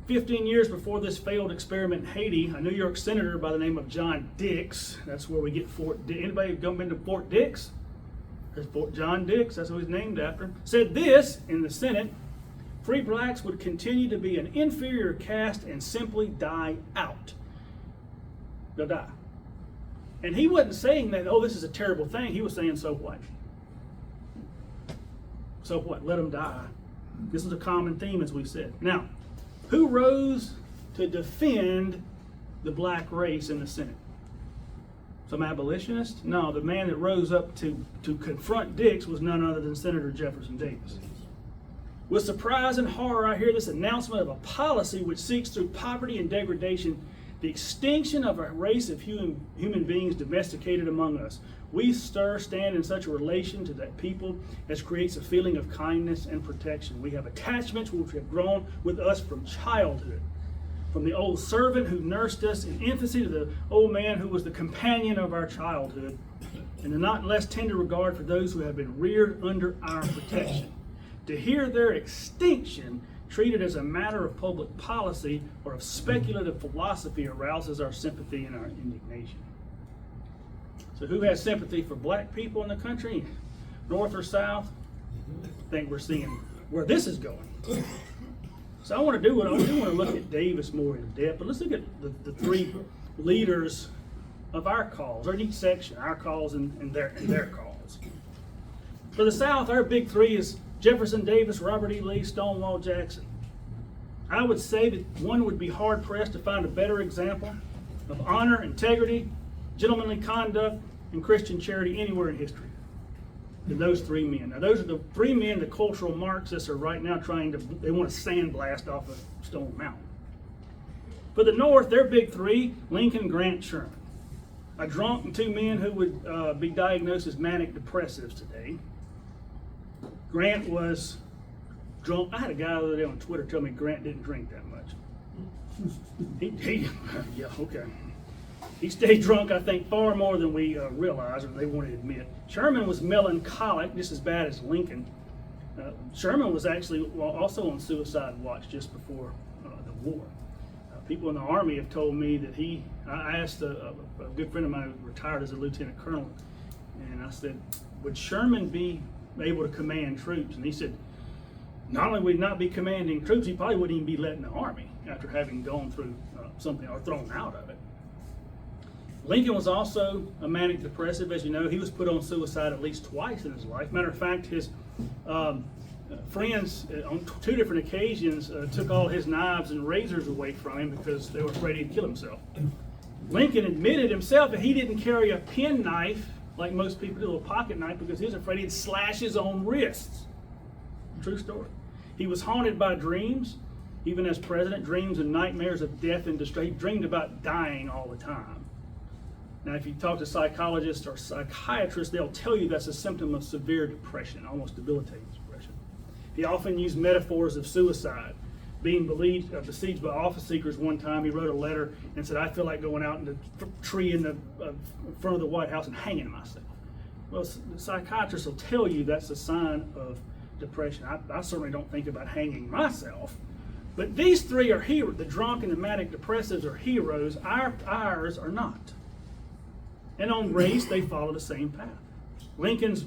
15 years before this failed experiment in Haiti, a New York senator by the name of John Dix, that's where we get Fort Dix. Anybody come into Fort Dix? There's Fort John Dix, that's what he's named after, said this in the Senate: free blacks would continue to be an inferior caste and simply die out. They'll die. And he wasn't saying that, oh, this is a terrible thing. He was saying, so what? So what? Let them die. This is a common theme, as we said. Now, who rose to defend the black race in the Senate? Some abolitionist? No, the man that rose up to confront Dix was none other than Senator Jefferson Davis. With surprise and horror, I hear this announcement of a policy which seeks through poverty and degradation the extinction of a race of human beings domesticated among us. We stand in such a relation to that people as creates a feeling of kindness and protection. We have attachments which have grown with us from childhood. From the old servant who nursed us in infancy to the old man who was the companion of our childhood, and the not less tender regard for those who have been reared under our protection. To hear their extinction treated as a matter of public policy or of speculative philosophy arouses our sympathy and our indignation. So who has sympathy for black people in the country, north or south? I think we're seeing where this is going. So I do want to look at Davis more in depth, but let's look at the three leaders of our cause, or in each section, our cause and their cause. For the South, our big three is Jefferson Davis, Robert E. Lee, Stonewall Jackson. I would say that one would be hard-pressed to find a better example of honor, integrity, gentlemanly conduct, and Christian charity anywhere in history than those three men. Now, those are the three men the cultural Marxists are right now they want to sandblast off of Stone Mountain. For the North, their big three: Lincoln, Grant, Sherman. A drunk and two men who would be diagnosed as manic depressives today. Grant was drunk. I had a guy the other day on Twitter tell me Grant didn't drink that much. Yeah, okay. He stayed drunk, I think, far more than we realize or they want to admit. Sherman was melancholic, just as bad as Lincoln. Sherman was actually also on suicide watch just before the war. People in the Army have told me that I asked a good friend of mine who retired as a lieutenant colonel, and I said, would Sherman be able to command troops? And he said, not only would he not be commanding troops, he probably wouldn't even be led in the Army after having gone through something or thrown out of it. Lincoln was also a manic depressive. As you know, he was put on suicide at least twice in his life. Matter of fact, his friends on two different occasions took all his knives and razors away from him because they were afraid he'd kill himself. Lincoln admitted himself that he didn't carry a penknife like most people do, a pocket knife, because he was afraid he'd slash his own wrists. True story. He was haunted by dreams. Even as president, dreams and nightmares of death and distress. He dreamed about dying all the time. Now, if you talk to psychologists or psychiatrists, they'll tell you that's a symptom of severe depression, almost debilitating depression. He often used metaphors of suicide. Being besieged by office seekers one time, he wrote a letter and said, "I feel like going out in the tree in the front of the White House and hanging myself." Well, the psychiatrists will tell you that's a sign of depression. I certainly don't think about hanging myself. But these three are heroes. The drunk and the manic depressives are heroes. Ours are not. And on race, they follow the same path. Lincoln's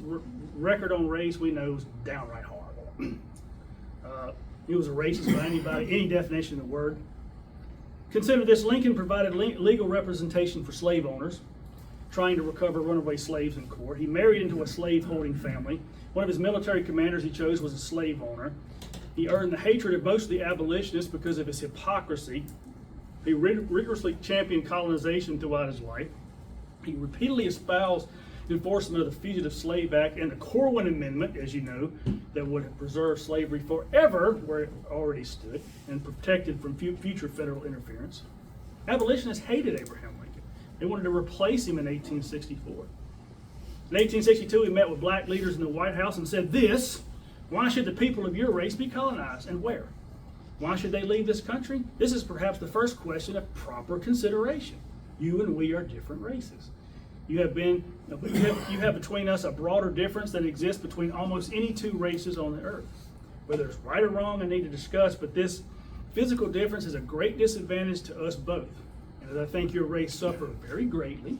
record on race, we know, is downright horrible. He was a racist by any definition of the word. Consider this: Lincoln provided legal representation for slave owners trying to recover runaway slaves in court. He married into a slave-holding family. One of his military commanders he chose was a slave owner. He earned the hatred of most of the abolitionists because of his hypocrisy. He rigorously championed colonization throughout his life. He repeatedly espoused enforcement of the Fugitive Slave Act and the Corwin Amendment, as you know, that would have preserved slavery forever where it already stood and protected from future federal interference. Abolitionists hated Abraham Lincoln. They wanted to replace him in 1864. In 1862, he met with black leaders in the White House and said this: "Why should the people of your race be colonized, and where? Why should they leave this country? This is perhaps the first question of proper consideration. You and we are different races. You have between us a broader difference than exists between almost any two races on the earth. Whether it's right or wrong, I need to discuss, but this physical difference is a great disadvantage to us both. And as I think your race suffer very greatly,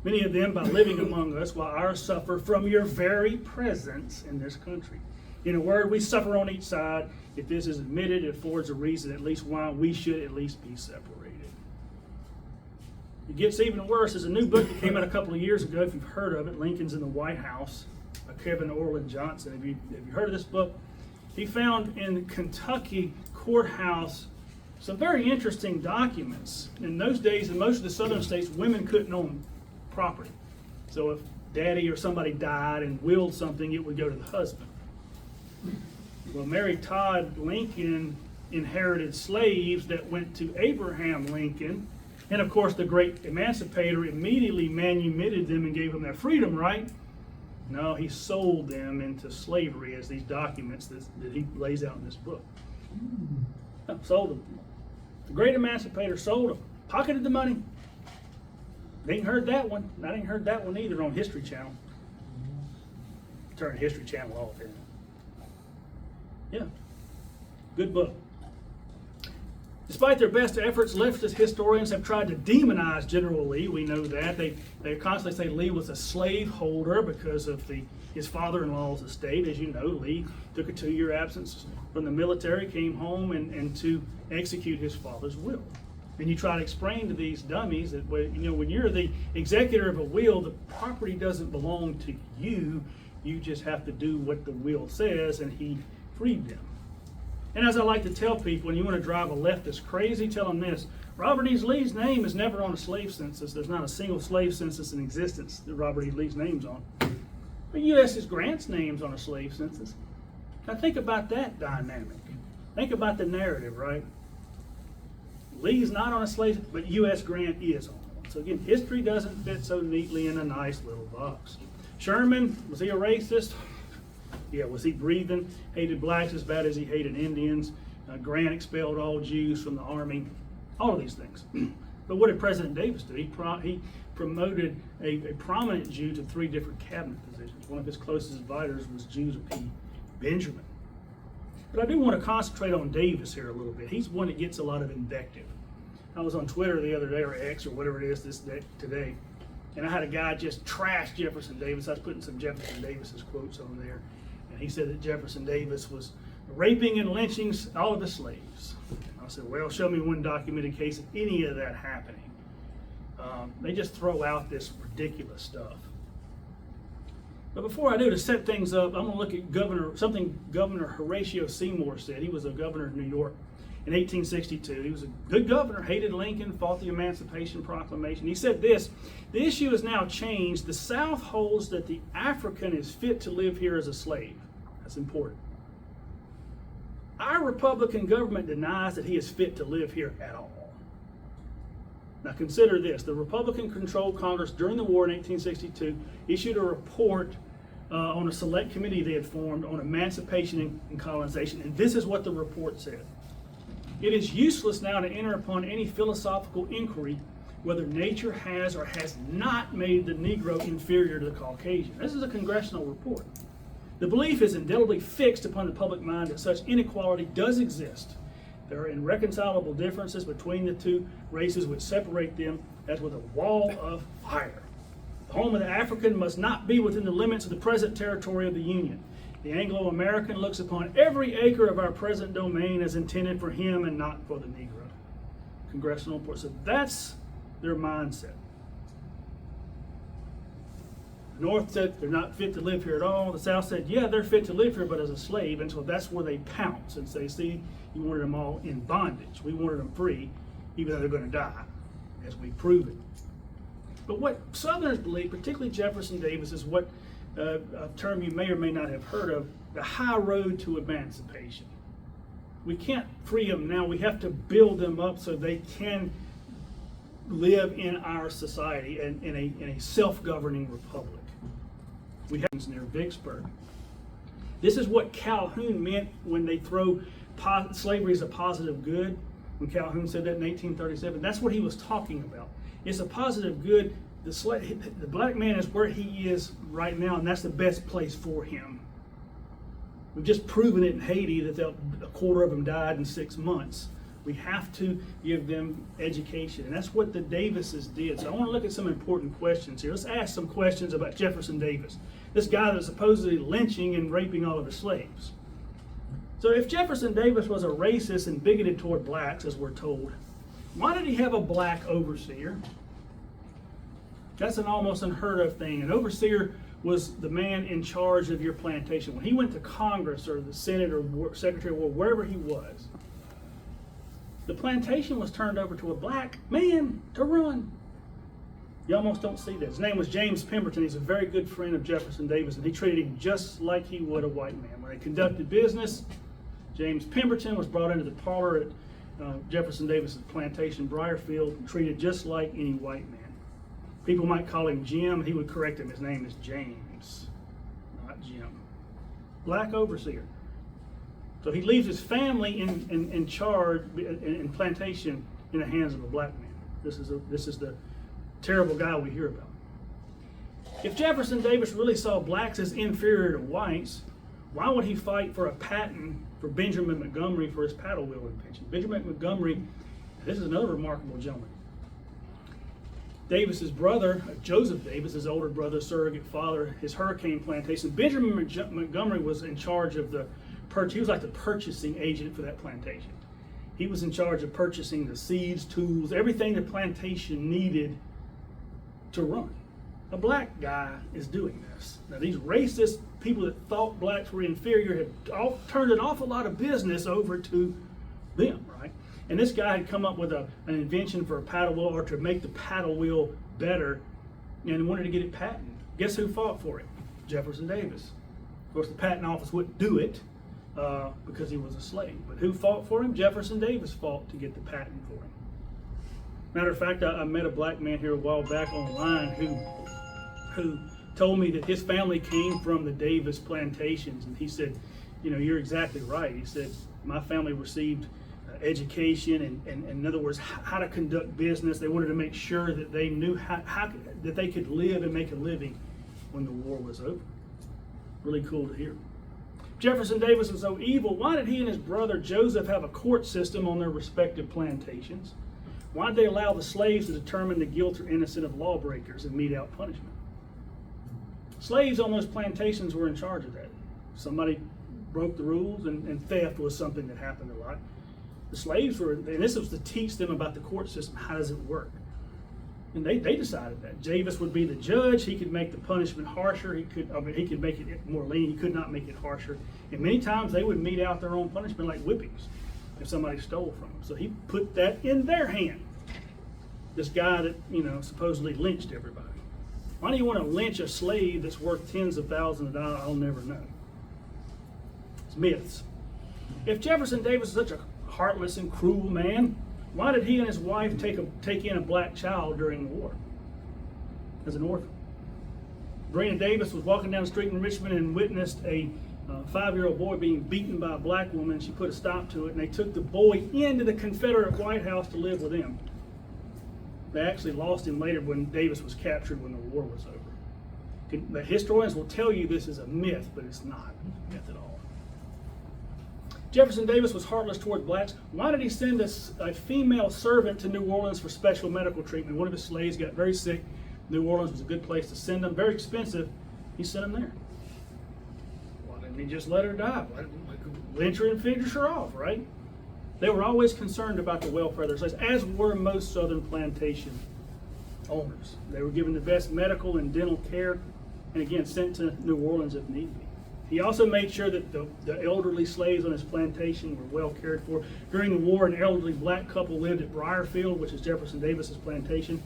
many of them by living among us, while ours suffer from your very presence in this country. In a word, we suffer on each side. If this is admitted, it affords a reason at least why we should at least be separated." It gets even worse. There's a new book that came out a couple of years ago, if you've heard of it, Lincoln's in the White House, by Kevin Orland Johnson. Have you heard of this book? He found in the Kentucky courthouse some very interesting documents. In those days, in most of the southern states, women couldn't own property. So if daddy or somebody died and willed something, it would go to the husband. Well, Mary Todd Lincoln inherited slaves that went to Abraham Lincoln. And of course, the great emancipator immediately manumitted them and gave them their freedom, right? No, he sold them into slavery, as these documents that he lays out in this book. No, sold them. The great emancipator sold them, pocketed the money. They ain't heard that one. I ain't heard that one either on History Channel. Turn History Channel off here. Yeah, good book. Despite their best efforts, leftist historians have tried to demonize General Lee. We know that. They constantly say Lee was a slaveholder because of his father-in-law's estate. As you know, Lee took a 2-year absence from the military, came home and to execute his father's will. And you try to explain to these dummies that when you're the executor of a will, the property doesn't belong to you. You just have to do what the will says, and he freed them. And as I like to tell people, when you want to drive a leftist crazy, tell them this: Robert E. Lee's name is never on a slave census. There's not a single slave census in existence that Robert E. Lee's name's on. But U.S. Grant's name's on a slave census. Now think about that dynamic. Think about the narrative, right? Lee's not on a slave, but U.S. Grant is on one. So again, history doesn't fit so neatly in a nice little box. Sherman, was he a racist? Yeah, was he breathing? Hated blacks as bad as he hated Indians. Grant expelled all Jews from the army. All of these things. But what did President Davis do? He promoted a prominent Jew to 3 different cabinet positions. One of his closest advisors was Joseph P. Benjamin. But I do want to concentrate on Davis here a little bit. He's one that gets a lot of invective. I was on Twitter the other day, or X, or whatever it is today, and I had a guy just trash Jefferson Davis. I was putting some Jefferson Davis's quotes on there. He said that Jefferson Davis was raping and lynching all of the slaves. I said, well, show me one documented case of any of that happening. They just throw out this ridiculous stuff. But before I do, to set things up, I'm going to look at something Governor Horatio Seymour said. He was a governor of New York in 1862. He was a good governor, hated Lincoln, fought the Emancipation Proclamation. He said this: "The issue has now changed. The South holds that the African is fit to live here as a slave." That's important. Our Republican government denies that he is fit to live here at all. Now consider this. The Republican-controlled Congress during the war in 1862 issued a report on a select committee they had formed on emancipation and colonization. And this is what the report said. It is useless now to enter upon any philosophical inquiry whether nature has or has not made the Negro inferior to the Caucasian. This is a congressional report. The belief is indelibly fixed upon the public mind that such inequality does exist. There are irreconcilable differences between the two races which separate them as with a wall of fire. The home of the African must not be within the limits of the present territory of the Union. The Anglo-American looks upon every acre of our present domain as intended for him and not for the Negro. Congressional report. So that's their mindset. The North said they're not fit to live here at all. The South said, yeah, they're fit to live here, but as a slave. And so that's where they pounce and say, see, you wanted them all in bondage. We wanted them free, even though they're going to die, as we prove it. But what Southerners believe, particularly Jefferson Davis, is what a term you may or may not have heard of, the high road to emancipation. We can't free them now. We have to build them up so they can live in our society and in a self-governing republic. We have near Vicksburg. This is what Calhoun meant when they throw slavery as a positive good. When Calhoun said that in 1837, that's what he was talking about. It's a positive good. The black man is where he is right now, and that's the best place for him. We've just proven it in Haiti that a quarter of them died in 6 months. We have to give them education, and that's what the Davises did. So I want to look at some important questions here. Let's ask some questions about Jefferson Davis, this guy that's supposedly lynching and raping all of his slaves. So if Jefferson Davis was a racist and bigoted toward blacks, as we're told, why did he have a black overseer? That's an almost unheard of thing. An overseer was the man in charge of your plantation. When he went to Congress or the Senate or Secretary of War, wherever he was, the plantation was turned over to a black man to run. You almost don't see that. His name was James Pemberton. He's a very good friend of Jefferson Davis, and he treated him just like he would a white man. When they conducted business, James Pemberton was brought into the parlor at Jefferson Davis's plantation, Briarfield, and treated just like any white man. People might call him Jim. He would correct him. His name is James, not Jim. Black overseer. So he leaves his family in charge in plantation in the hands of a black man. This is the terrible guy we hear about. If Jefferson Davis really saw blacks as inferior to whites, why would he fight for a patent for Benjamin Montgomery for his paddle wheel invention? Benjamin Montgomery, this is another remarkable gentleman. Davis's brother, Joseph Davis, his older brother, surrogate father, his hurricane plantation. Benjamin Montgomery was in charge of he was like the purchasing agent for that plantation. He was in charge of purchasing the seeds, tools, everything the plantation needed to run. A black guy is doing this. Now these racist people that thought blacks were inferior have turned an awful lot of business over to them, right? And this guy had come up with an invention for a paddle wheel, or to make the paddle wheel better, and wanted to get it patented. Guess who fought for it? Jefferson Davis. Of course, the patent office wouldn't do it because he was a slave. But who fought for him? Jefferson Davis fought to get the patent for him. Matter of fact, I met a black man here a while back online who told me that his family came from the Davis plantations, and he said, you know, you're exactly right. He said, my family received education and in other words, how to conduct business. They wanted to make sure that they knew how that they could live and make a living when the war was over. Really cool to hear. Jefferson Davis was so evil. Why did he and his brother Joseph have a court system on their respective plantations? Why did they allow the slaves to determine the guilt or innocence of lawbreakers and mete out punishment? Slaves on those plantations were in charge of that. Somebody broke the rules, and theft was something that happened a lot. The slaves were, and this was to teach them about the court system. How does it work? And they decided that. Davis would be the judge. He could make the punishment harsher. He could make it more lenient. He could not make it harsher. And many times they would mete out their own punishment, like whippings, if somebody stole from them. So he put that in their hand. This guy that, you know, supposedly lynched everybody. Why do you want to lynch a slave that's worth tens of thousands of dollars? I'll never know. It's myths. If Jefferson Davis was such a heartless and cruel man, why did he and his wife take in a black child during the war as an orphan? Brina Davis was walking down the street in Richmond and witnessed a 5-year-old boy being beaten by a black woman. She put a stop to it, and they took the boy into the Confederate White House to live with them. They actually lost him later when Davis was captured when the war was over. The historians will tell you this is a myth, but it's not a myth at all. Jefferson Davis was heartless toward blacks. Why did he send a female servant to New Orleans for special medical treatment? One of his slaves got very sick. New Orleans was a good place to send them. Very expensive. He sent them there. Why didn't he just let her die? Lynch her and finish her off, right? They were always concerned about the welfare of their slaves, as were most Southern plantation owners. They were given the best medical and dental care, and again, sent to New Orleans if need be. He also made sure that the elderly slaves on his plantation were well cared for. During the war, an elderly black couple lived at Briarfield, which is Jefferson Davis's plantation.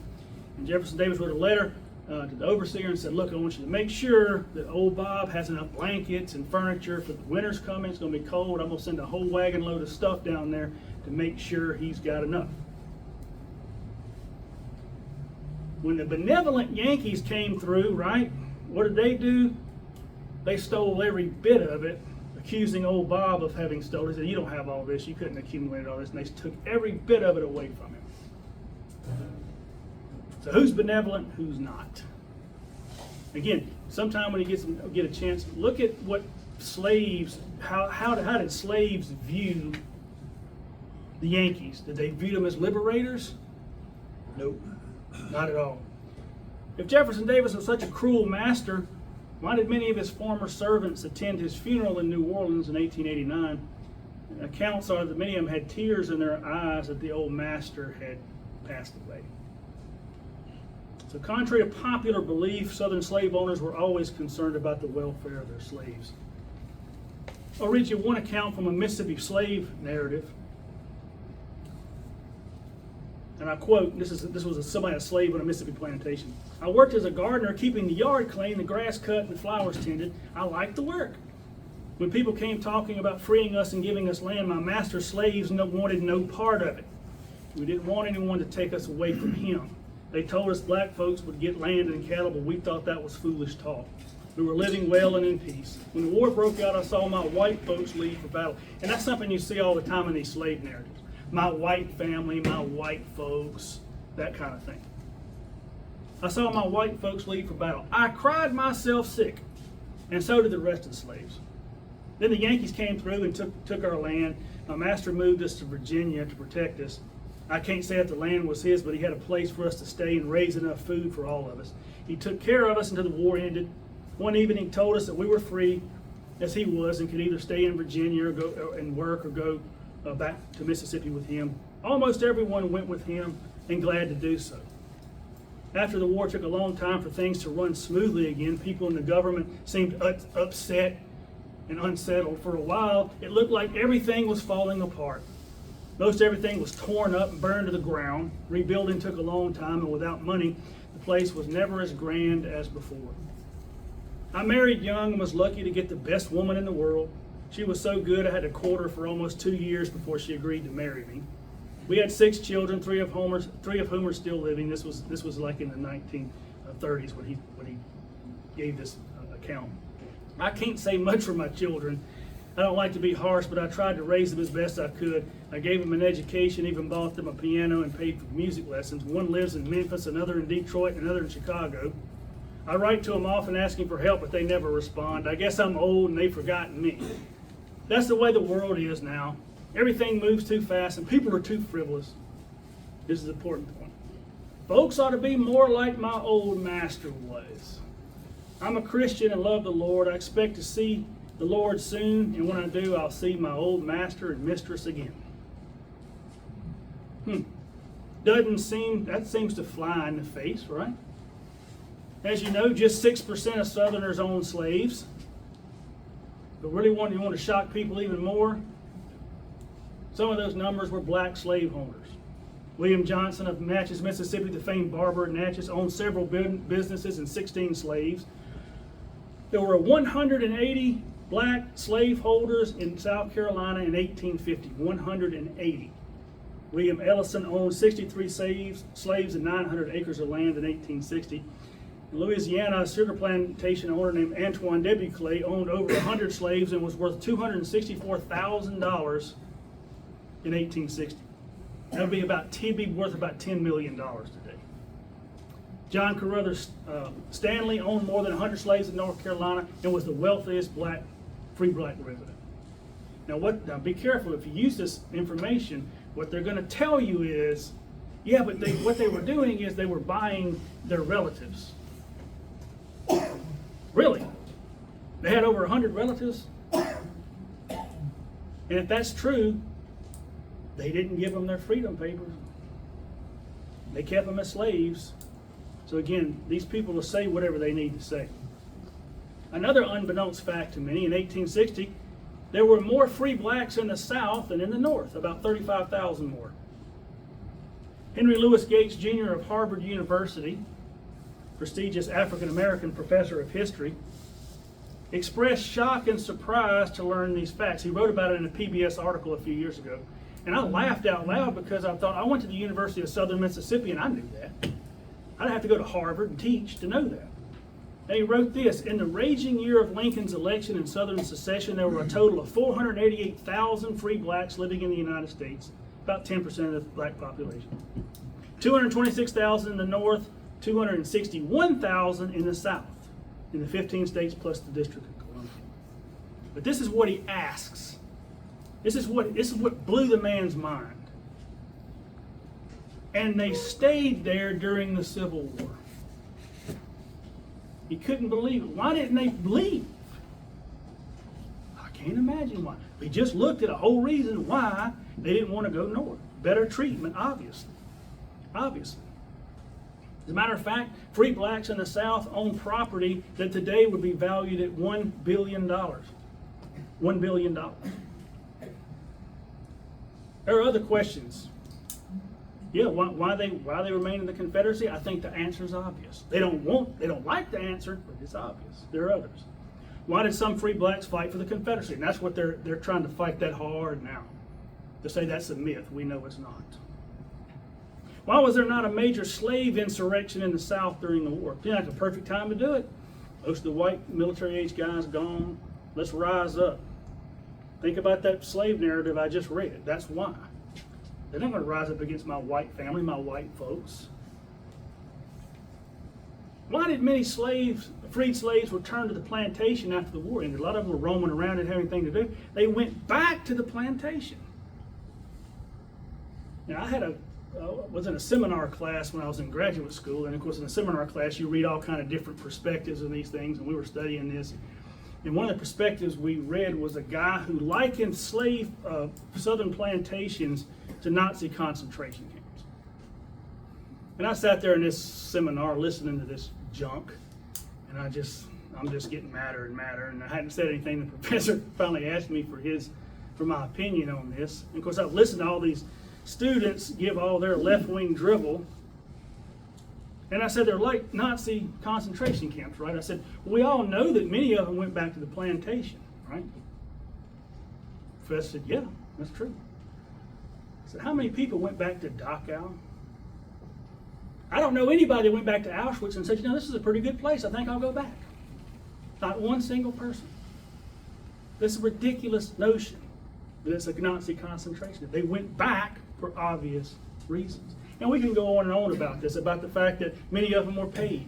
And Jefferson Davis wrote a letter to the overseer and said, look, I want you to make sure that old Bob has enough blankets and furniture for the winter's coming. It's going to be cold. I'm going to send a whole wagon load of stuff down there to make sure he's got enough. When the benevolent Yankees came through, right, what did they do? They stole every bit of it, accusing old Bob of having stolen. They said, you don't have all this. You couldn't accumulate all this. And they took every bit of it away from him. So who's benevolent, who's not? Again, sometime when you get a chance, look at what slaves, how did slaves view the Yankees? Did they view them as liberators? Nope, not at all. If Jefferson Davis was such a cruel master, why did many of his former servants attend his funeral in New Orleans in 1889? Accounts are that many of them had tears in their eyes that the old master had passed away. So contrary to popular belief, Southern slave owners were always concerned about the welfare of their slaves. I'll read you one account from a Mississippi slave narrative. And I quote, this was somebody, a slave on a Mississippi plantation. I worked as a gardener, keeping the yard clean, the grass cut, and the flowers tended. I liked the work. When people came talking about freeing us and giving us land, my master's slaves wanted no part of it. We didn't want anyone to take us away from him. They told us black folks would get land and cattle, but we thought that was foolish talk. We were living well and in peace. When the war broke out, I saw my white folks leave for battle. And that's something you see all the time in these slave narratives. My white family, my white folks, that kind of thing. I saw my white folks leave for battle. I cried myself sick, and so did the rest of the slaves. Then the Yankees came through and took our land. My master moved us to Virginia to protect us. I can't say that the land was his, but he had a place for us to stay and raise enough food for all of us. He took care of us until the war ended. One evening he told us that we were free, as he was, and could either stay in Virginia or go and work or go back to Mississippi with him. Almost everyone went with him, and glad to do so. After the war, it took a long time for things to run smoothly again. People in the government seemed upset and unsettled. For a while, it looked like everything was falling apart. Most everything was torn up and burned to the ground. Rebuilding took a long time, and without money, the place was never as grand as before. I married young and was lucky to get the best woman in the world. She was so good I had to court her for almost 2 years before she agreed to marry me. We had 6 children, three of whom are still living. This was like in the 1930s when he gave this account. I can't say much for my children. I don't like to be harsh, but I tried to raise them as best I could. I gave them an education, even bought them a piano and paid for music lessons. One lives in Memphis, another in Detroit, and another in Chicago. I write to them often asking for help, but they never respond. I guess I'm old and they've forgotten me. That's the way the world is now. Everything moves too fast and people are too frivolous. This is an important point. Folks ought to be more like my old master was. I'm a Christian and love the Lord. I expect to see the Lord soon, and when I do, I'll see my old master and mistress again. That seems to fly in the face, right? As you know, just 6% of Southerners own slaves. But really you want to shock people even more? Some of those numbers were black slave owners. William Johnson of Natchez, Mississippi, the famed barber at Natchez, owned several businesses and 16 slaves. There were 180 black slaveholders in South Carolina in 1850, 180. William Ellison owned 63 slaves and 900 acres of land in 1860. In Louisiana, a sugar plantation owner named Antoine W. Clay owned over 100 slaves and was worth $264,000 in 1860. That would be worth about $10 million today. John Carruthers Stanley owned more than 100 slaves in North Carolina and was the wealthiest free black resident. Now be careful, if you use this information, what they're going to tell you is, yeah, but what they were doing is they were buying their relatives. Really? They had over 100 relatives? And if that's true, they didn't give them their freedom papers. They kept them as slaves. So again, these people will say whatever they need to say. Another unbeknownst fact to many, in 1860, there were more free blacks in the South than in the North, about 35,000 more. Henry Louis Gates Jr. of Harvard University, prestigious African-American professor of history, expressed shock and surprise to learn these facts. He wrote about it in a PBS article a few years ago. And I laughed out loud because I thought, I went to the University of Southern Mississippi and I knew that. I didn't have to go to Harvard and teach to know that. And he wrote this: in the raging year of Lincoln's election and Southern secession, there were a total of 488,000 free blacks living in the United States, about 10% of the black population. 226,000 in the North, 261,000 in the South, in the 15 states plus the District of Columbia. But this is what he asks. This is what blew the man's mind. And they stayed there during the Civil War. He couldn't believe it. Why didn't they leave? I can't imagine why. We just looked at a whole reason why they didn't want to go north. Better treatment, obviously. Obviously. As a matter of fact, free blacks in the South own property that today would be valued at $1 billion. $1 billion. There are other questions. Yeah, why they remain in the Confederacy? I think the answer is obvious. They don't like the answer, but it's obvious. There are others. Why did some free blacks fight for the Confederacy? And that's what they're trying to fight that hard now. To say that's a myth, we know it's not. Why was there not a major slave insurrection in the South during the war? Seemed like a perfect time to do it. Most of the white military-age guys gone. Let's rise up. Think about that slave narrative I just read. That's why. They're not going to rise up against my white family, my white folks. Why did many freed slaves return to the plantation after the war ended? A lot of them were roaming around and having anything to do. They went back to the plantation. Now, I was in a seminar class when I was in graduate school, and of course in a seminar class you read all kind of different perspectives of these things, and we were studying this. And one of the perspectives we read was a guy who likened southern plantations to Nazi concentration camps. And I sat there in this seminar listening to this junk, and I'm just getting madder and madder, and I hadn't said anything. The professor finally asked me for my opinion on this. And of course I've listened to all these students give all their left-wing drivel. And I said, they're like Nazi concentration camps, right? I said, well, we all know that many of them went back to the plantation, right? The professor said, yeah, that's true. I said, how many people went back to Dachau? I don't know anybody that went back to Auschwitz and said, this is a pretty good place. I think I'll go back. Not one single person. This is a ridiculous notion that it's a Nazi concentration. They went back for obvious reasons. And we can go on and on about this, about the fact that many of them were paid.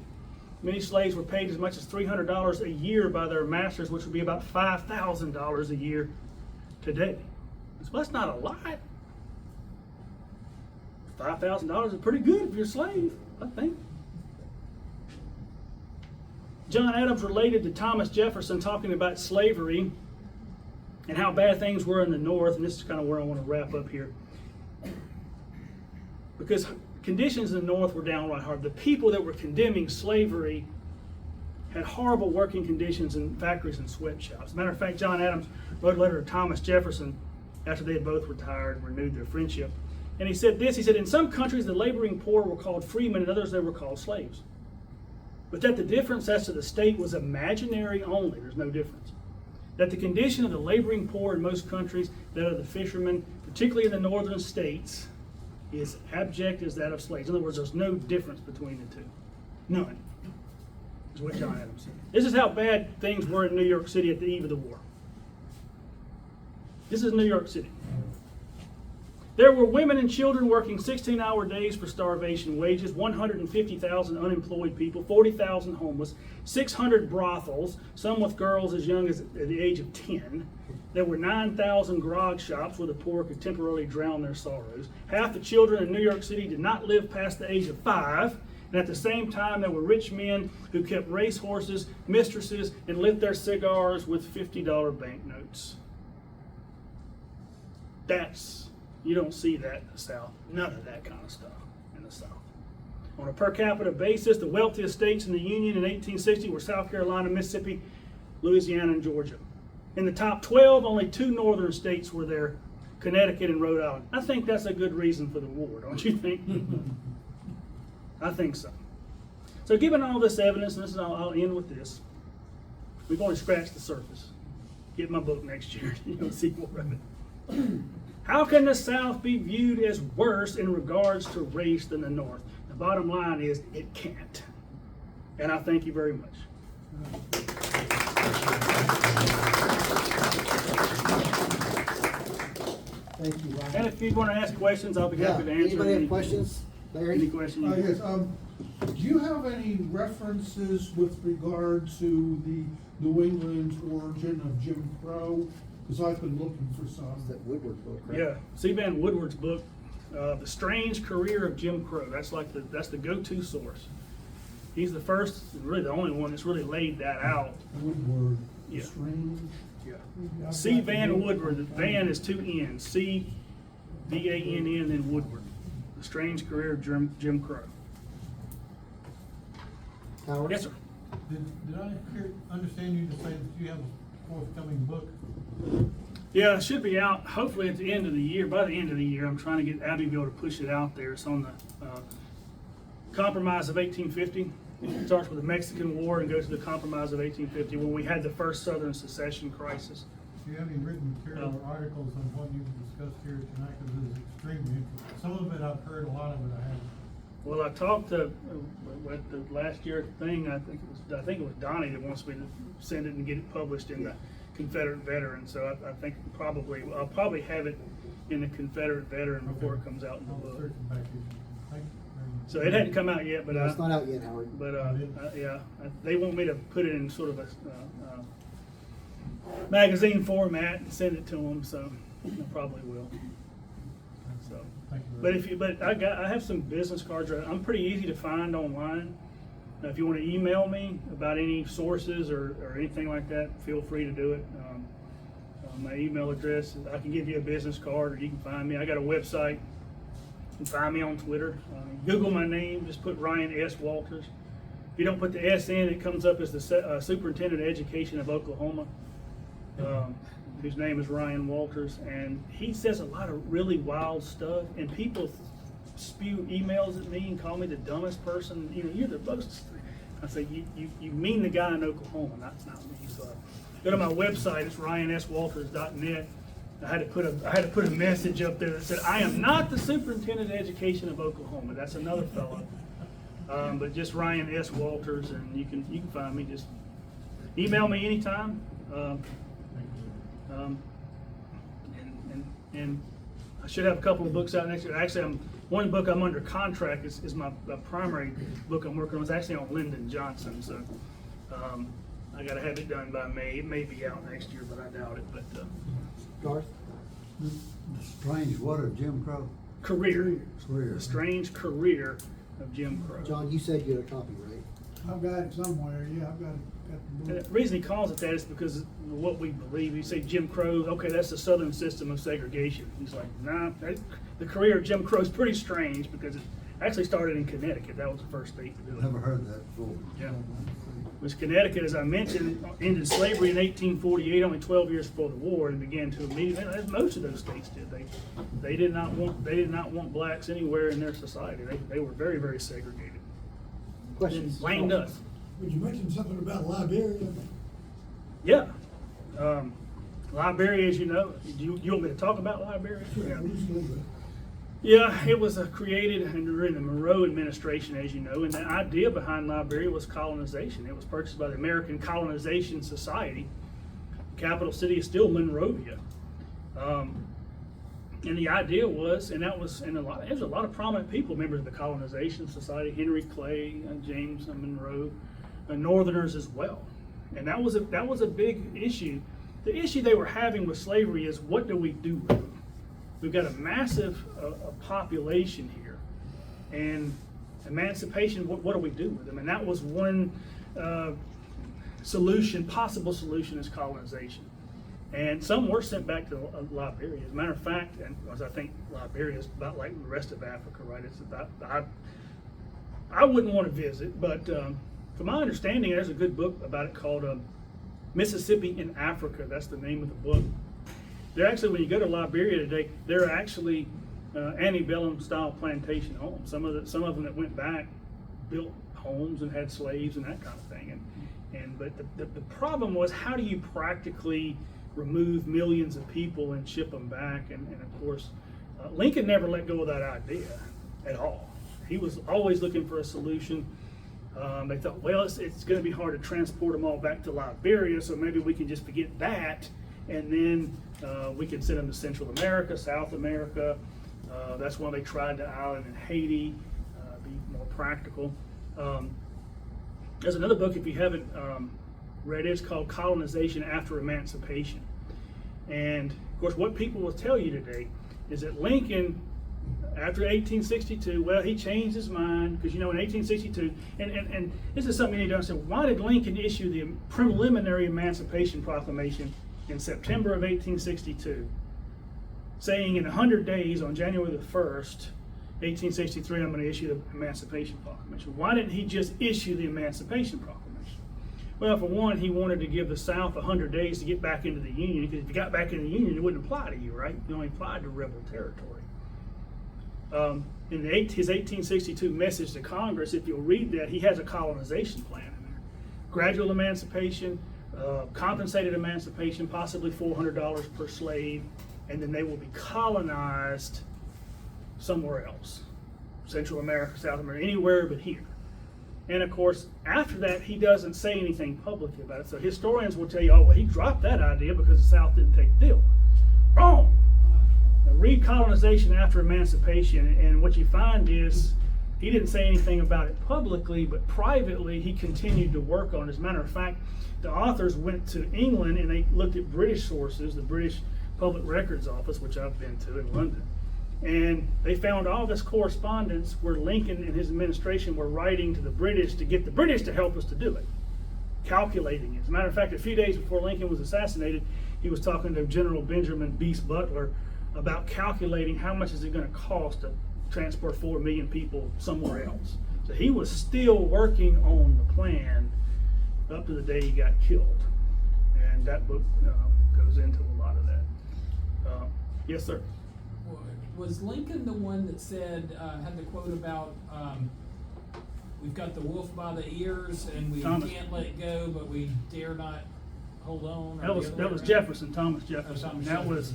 Many slaves were paid as much as $300 a year by their masters, which would be about $5,000 a year today. So that's not a lot. $5,000 is pretty good if you're a slave, I think. John Adams related to Thomas Jefferson talking about slavery and how bad things were in the North, and this is kind of where I want to wrap up here. Because conditions in the North were downright hard. The people that were condemning slavery had horrible working conditions in factories and sweatshops. As a matter of fact, John Adams wrote a letter to Thomas Jefferson after they had both retired and renewed their friendship. And he said this, he said, in some countries the laboring poor were called freemen, in others they were called slaves. But that the difference as to the state was imaginary only, there's no difference. that the condition of the laboring poor in most countries, that of the fishermen, particularly in the northern states, is abject as that of slaves. In other words, there's no difference between the two. None. Is what John Adams said. This is how bad things were in New York City at the eve of the war. This is New York City. There were women and children working 16-hour days for starvation wages, 150,000 unemployed people, 40,000 homeless, 600 brothels, some with girls as young as the age of 10. There were 9,000 grog shops where the poor could temporarily drown their sorrows. Half the children in New York City did not live past the age of 5. And at the same time, there were rich men who kept race horses, mistresses, and lit their cigars with $50 banknotes. You don't see that in the South. None of that kind of stuff in the South. On a per capita basis, the wealthiest states in the Union in 1860 were South Carolina, Mississippi, Louisiana, and Georgia. In the top 12, only 2 northern states were there, Connecticut and Rhode Island. I think that's a good reason for the war, don't you think? I think so. So given all this evidence, and I'll end with this, we've only scratched the surface. Get my book next year, you'll see more of it. How can the South be viewed as worse in regards to race than the North? The bottom line is it can't. And I thank you very much. Thank you, Ryan. And if you want to ask questions, I'll be happy to answer. Anybody have questions? Larry? Any questions? Yes, do you have any references with regard to the New England origin of Jim Crow? Because I've been looking for some. That Woodward book, right? Yeah, C. Van Woodward's book, The Strange Career of Jim Crow. That's the go-to source. He's the first, really the only one that's really laid that out. Woodward, Yeah. strange. Yeah. C. Van Woodward. The Van is 2 N's. C. V-A-N-N, then Woodward. The Strange Career of Jim Crow. Howard? Yes, sir. Did I understand you to say that you have a forthcoming book? Yeah, it should be out hopefully at the end of the year. By the end of the year, I'm trying to get Abbeville to push it out there. It's on the Compromise of 1850. It starts with the Mexican War and goes to the Compromise of 1850 when we had the first Southern secession crisis. Do you have any written material or articles on what you've discussed here tonight? Because it is extremely interesting. Some of it I've heard, a lot of it I haven't. Well, I talked to at the last year thing. I think it was Donnie that wants me to send it and get it published in the Confederate Veteran. So I think I'll probably have it in the Confederate Veteran before it comes out in the I'll book. search it back here. Thank you very much. So it hadn't come out yet, but No, it's not out yet, Howard. yeah, they want me to put it in sort of a magazine format and send it to them. So I probably will. So. Thank you very much. I have some business cards. I'm pretty easy to find online. If you want to email me about any sources or anything like that, feel free to do it. My email address, I can give you a business card, or you can find me. I got a website. You can find me on Twitter. Google my name. Just put Ryan S. Walters. If you don't put the S in, it comes up as the Superintendent of Education of Oklahoma, whose name is Ryan Walters, and he says a lot of really wild stuff, and people spew emails at me and call me the dumbest person. You know, you're the most. I say you mean the guy in Oklahoma, not me. So go to my website. It's ryanswalters.net. I had to put a message up there that said, I am not the Superintendent of Education of Oklahoma. That's another fellow. But just Ryan S. Walters, and you can find me. Just email me anytime. And I should have a couple of books out next year. Actually, one book I'm under contract is my primary book I'm working on. It's actually on Lyndon Johnson, so I got to have it done by May. It may be out next year, but I doubt it. But Garth? The strange what of Jim Crow? Career. Career. The strange career of Jim Crow. John, you said you had a copy, right? I've got it somewhere, yeah, I've got the book. The reason he calls it that is because of what we believe. You say Jim Crow, okay, that's the Southern system of segregation. He's like, nah, the career of Jim Crow is pretty strange because it actually started in Connecticut. That was the first state to do it. Never heard that before. Yeah. Which Connecticut, as I mentioned, ended slavery in 1848, only 12 years before the war, and began to immediately, as most of those states did. They did not want blacks anywhere in their society. They were very, very segregated. Questions? Blamed us. Would you mention something about Liberia? Yeah. Liberia, as you know, you want me to talk about Liberia? Sure, Yeah. please go ahead. Yeah, it was created during the Monroe administration, as you know, and the idea behind Liberia was colonization. It was purchased by the American Colonization Society. The capital city is still Monrovia. And the idea was, and that was, and there's a lot of prominent people, members of the Colonization Society, Henry Clay, James Monroe, Northerners as well. And that was a big issue. The issue they were having with slavery is, what do we do with them? We've got a massive population here, and emancipation, what do we do with them? And that was one possible solution, is colonization. And some were sent back to Liberia. As a matter of fact, and as I think Liberia is about like the rest of Africa, right? It's about, I wouldn't want to visit, but from my understanding, there's a good book about it called Mississippi in Africa. That's the name of the book. They're actually, when you go to Liberia today, they're actually antebellum style plantation homes. Some of them that went back built homes and had slaves and that kind of thing. But the problem was, how do you practically remove millions of people and ship them back? And of course, Lincoln never let go of that idea at all. He was always looking for a solution. They thought, well, it's going to be hard to transport them all back to Liberia, so maybe we can just forget that, and then we can send them to Central America, South America. That's why they tried the island in Haiti, be more practical. There's another book, if you haven't read it, it's called Colonization After Emancipation. And of course, what people will tell you today is that Lincoln, after 1862, well, he changed his mind, because, you know, in 1862, and this is something you need to understand, why did Lincoln issue the preliminary Emancipation Proclamation in September of 1862, saying in 100 days, on January the 1st, 1863, I'm going to issue the Emancipation Proclamation? Why didn't he just issue the Emancipation Proclamation? Well, for one, he wanted to give the South 100 days to get back into the Union, because if you got back in the Union, it wouldn't apply to you, right? It only applied to rebel territory. In his 1862 message to Congress, if you'll read that, he has a colonization plan in there. Gradual emancipation, compensated emancipation, possibly $400 per slave, and then they will be colonized somewhere else. Central America, South America, anywhere but here. And of course, after that, he doesn't say anything publicly about it. So historians will tell you, oh, well, he dropped that idea because the South didn't take the deal. Wrong. Now, read Colonization After Emancipation, and what you find is he didn't say anything about it publicly, but privately he continued to work on it. As a matter of fact, the authors went to England and they looked at British sources, the British Public Records Office, which I've been to in London. And they found all this correspondence where Lincoln and his administration were writing to the British to get the British to help us to do it, calculating it. As a matter of fact, a few days before Lincoln was assassinated, he was talking to General Benjamin Beast Butler about calculating how much is it going to cost to transport 4 million people somewhere else. So he was still working on the plan up to the day he got killed. And that book goes into a lot of that. Yes, sir. Was Lincoln the one that said, had the quote about, we've got the wolf by the ears and we Thomas. can't let it go, but we dare not hold on? That was Jefferson, Thomas Jefferson. That was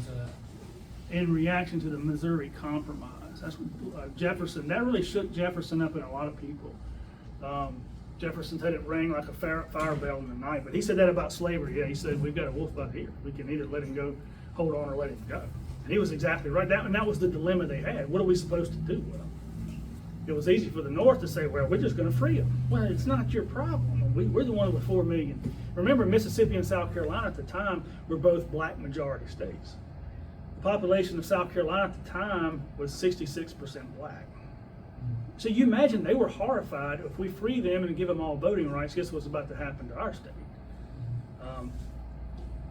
in reaction to the Missouri Compromise. That's what Jefferson, that really shook Jefferson up in a lot of people. Jefferson said it rang like a fire bell in the night, but he said that about slavery. Yeah, he said, we've got a wolf by the ear. We can either let him go, hold on, or let him go. And he was exactly right. That was the dilemma they had. What are we supposed to do with them? It was easy for the North to say, well, we're just going to free them. Well, it's not your problem. We're the one with 4 million. Remember, Mississippi and South Carolina at the time were both black majority states. The population of South Carolina at the time was 66% black. So you imagine they were horrified. If we free them and give them all voting rights, guess what's about to happen to our state?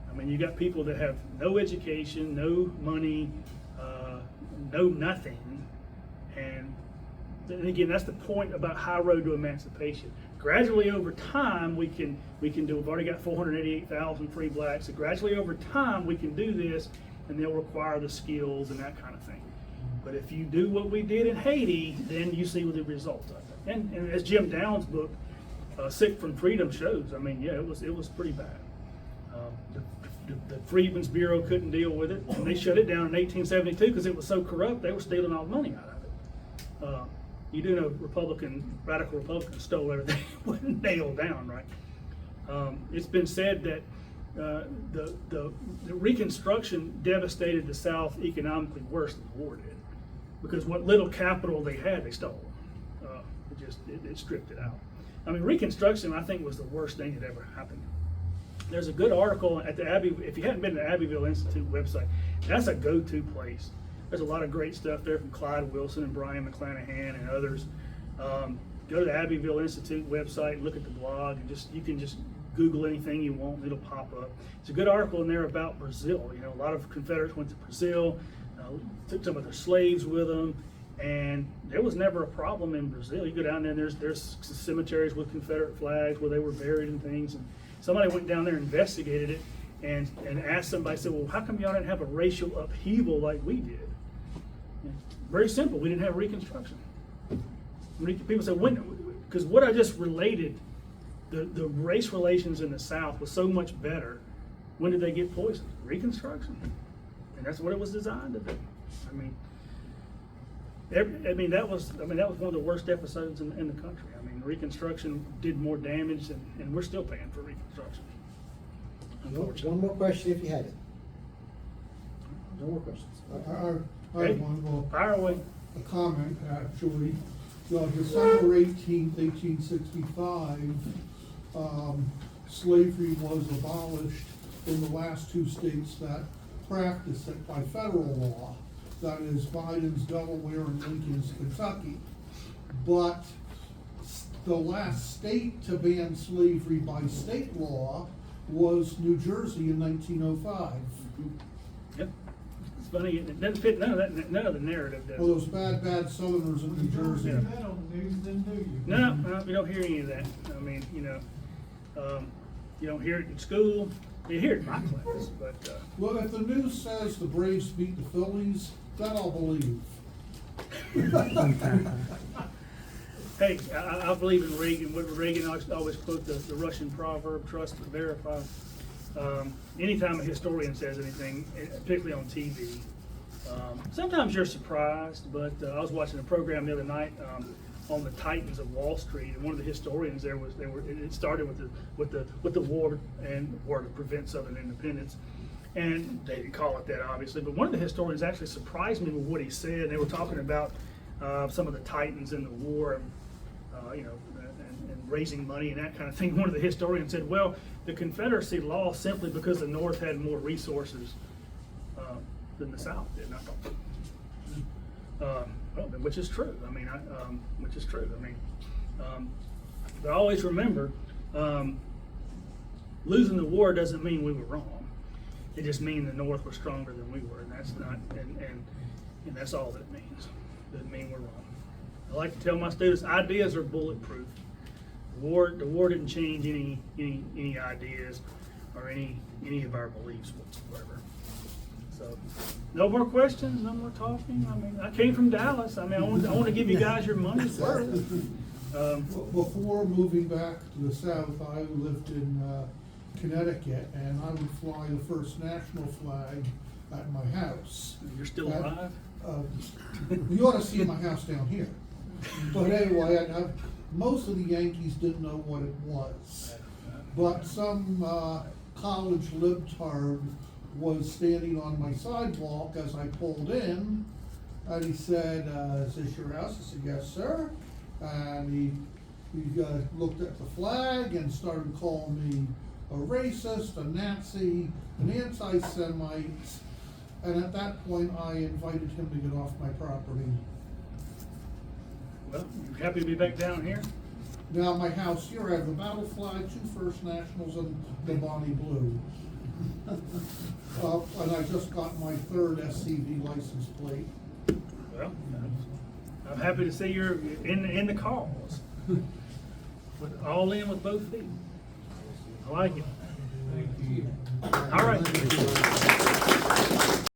I mean, you got people that have no education, no money, no nothing. And then again, that's the point about High Road to Emancipation. Gradually over time, we can do, we've already got 488,000 free blacks. So gradually over time, we can do this, and they'll require the skills and that kind of thing. But if you do what we did in Haiti, then you see the result of it. And as Jim Downs' book, Sick from Freedom shows, I mean, yeah, it was pretty bad. Freedmen's Bureau couldn't deal with it, and they shut it down in 1872 because it was so corrupt, they were stealing all the money out of it. You do know radical Republicans stole everything, wasn't nailed down, right? It's been said that the Reconstruction devastated the South economically worse than the war did, because what little capital they had, they stole. It stripped it out. I mean, Reconstruction, I think, was the worst thing that ever happened. There's a good article at the Abbey. If you hadn't been to the Abbeville Institute website, that's a go-to place. There's a lot of great stuff there from Clyde Wilson and Brian McClanahan and others. Go to the Abbeville Institute website, look at the blog, and you can just Google anything you want, and it'll pop up. It's a good article in there about Brazil. You know, a lot of Confederates went to Brazil, took some of their slaves with them, and there was never a problem in Brazil. You go down there, and there's cemeteries with Confederate flags where they were buried and things. And somebody went down there and investigated it and asked somebody, said, well, how come y'all didn't have a racial upheaval like we did? And very simple, we didn't have Reconstruction. People say, when, because what I just related, the race relations in the South was so much better. When did they get poisoned? Reconstruction. And that's what it was designed to do. That was one of the worst episodes in the country. I mean, Reconstruction did more damage, and we're still paying for Reconstruction. Unfortunately. One more question if you had it. No more questions. I have one, well, Fire away. a comment, actually. December 18th, 1865, slavery was abolished in the last two states that practice it by federal law. That is Biden's Delaware and Lincoln's Kentucky. But the last state to ban slavery by state law was New Jersey in 1905. Yep. It's funny, it doesn't fit none of the narrative does. Well, those bad Southerners in New You don't Jersey. see that on the news, then do you? No, we don't hear any of that. I mean, you don't hear it in school. You hear it in my class, but Well, if the news says the Braves beat the Phillies, that I'll believe. hey, I believe in Reagan. What Reagan always quote the Russian proverb: "Trust but verify." Anytime a historian says anything, particularly on TV, sometimes you're surprised. But I was watching a program the other night on the Titans of Wall Street, and one of the historians there was it started with the war to prevent Southern independence, and they didn't call it that obviously. But one of the historians actually surprised me with what he said. They were talking about some of the Titans in the war, and raising money and that kind of thing. One of the historians said, "Well, the Confederacy lost simply because the North had more resources than the South did." And I thought, well, which is true. Which is true. But always remember, losing the war doesn't mean we were wrong. It just means the North was stronger than we were, and that's not, and that's all that it means. It doesn't mean we're wrong. I like to tell my students, ideas are bulletproof. The war didn't change any ideas or any of our beliefs whatsoever. So, no more questions, no more talking. I came from Dallas. I want to give you guys your money's worth. Before moving back to the South, I lived in Connecticut, and I would fly the first national flag at my house. You're still alive? You ought to see my house down here. But anyway, most of the Yankees didn't know what it was. But some college libtard was standing on my sidewalk as I pulled in, and he said, "Is this your house?" I said, "Yes, sir." And he looked at the flag and started calling me a racist, a Nazi, an anti-Semite. And at that point, I invited him to get off my property. Well, you're happy to be back down here? Now, my house here, I have the battle flag, 2 First Nationals, and the Bonnie Blue. And I just got my 3rd SCV license plate. Well, I'm happy to see you're in the cause. All in with both feet. I like it. Thank you. All right.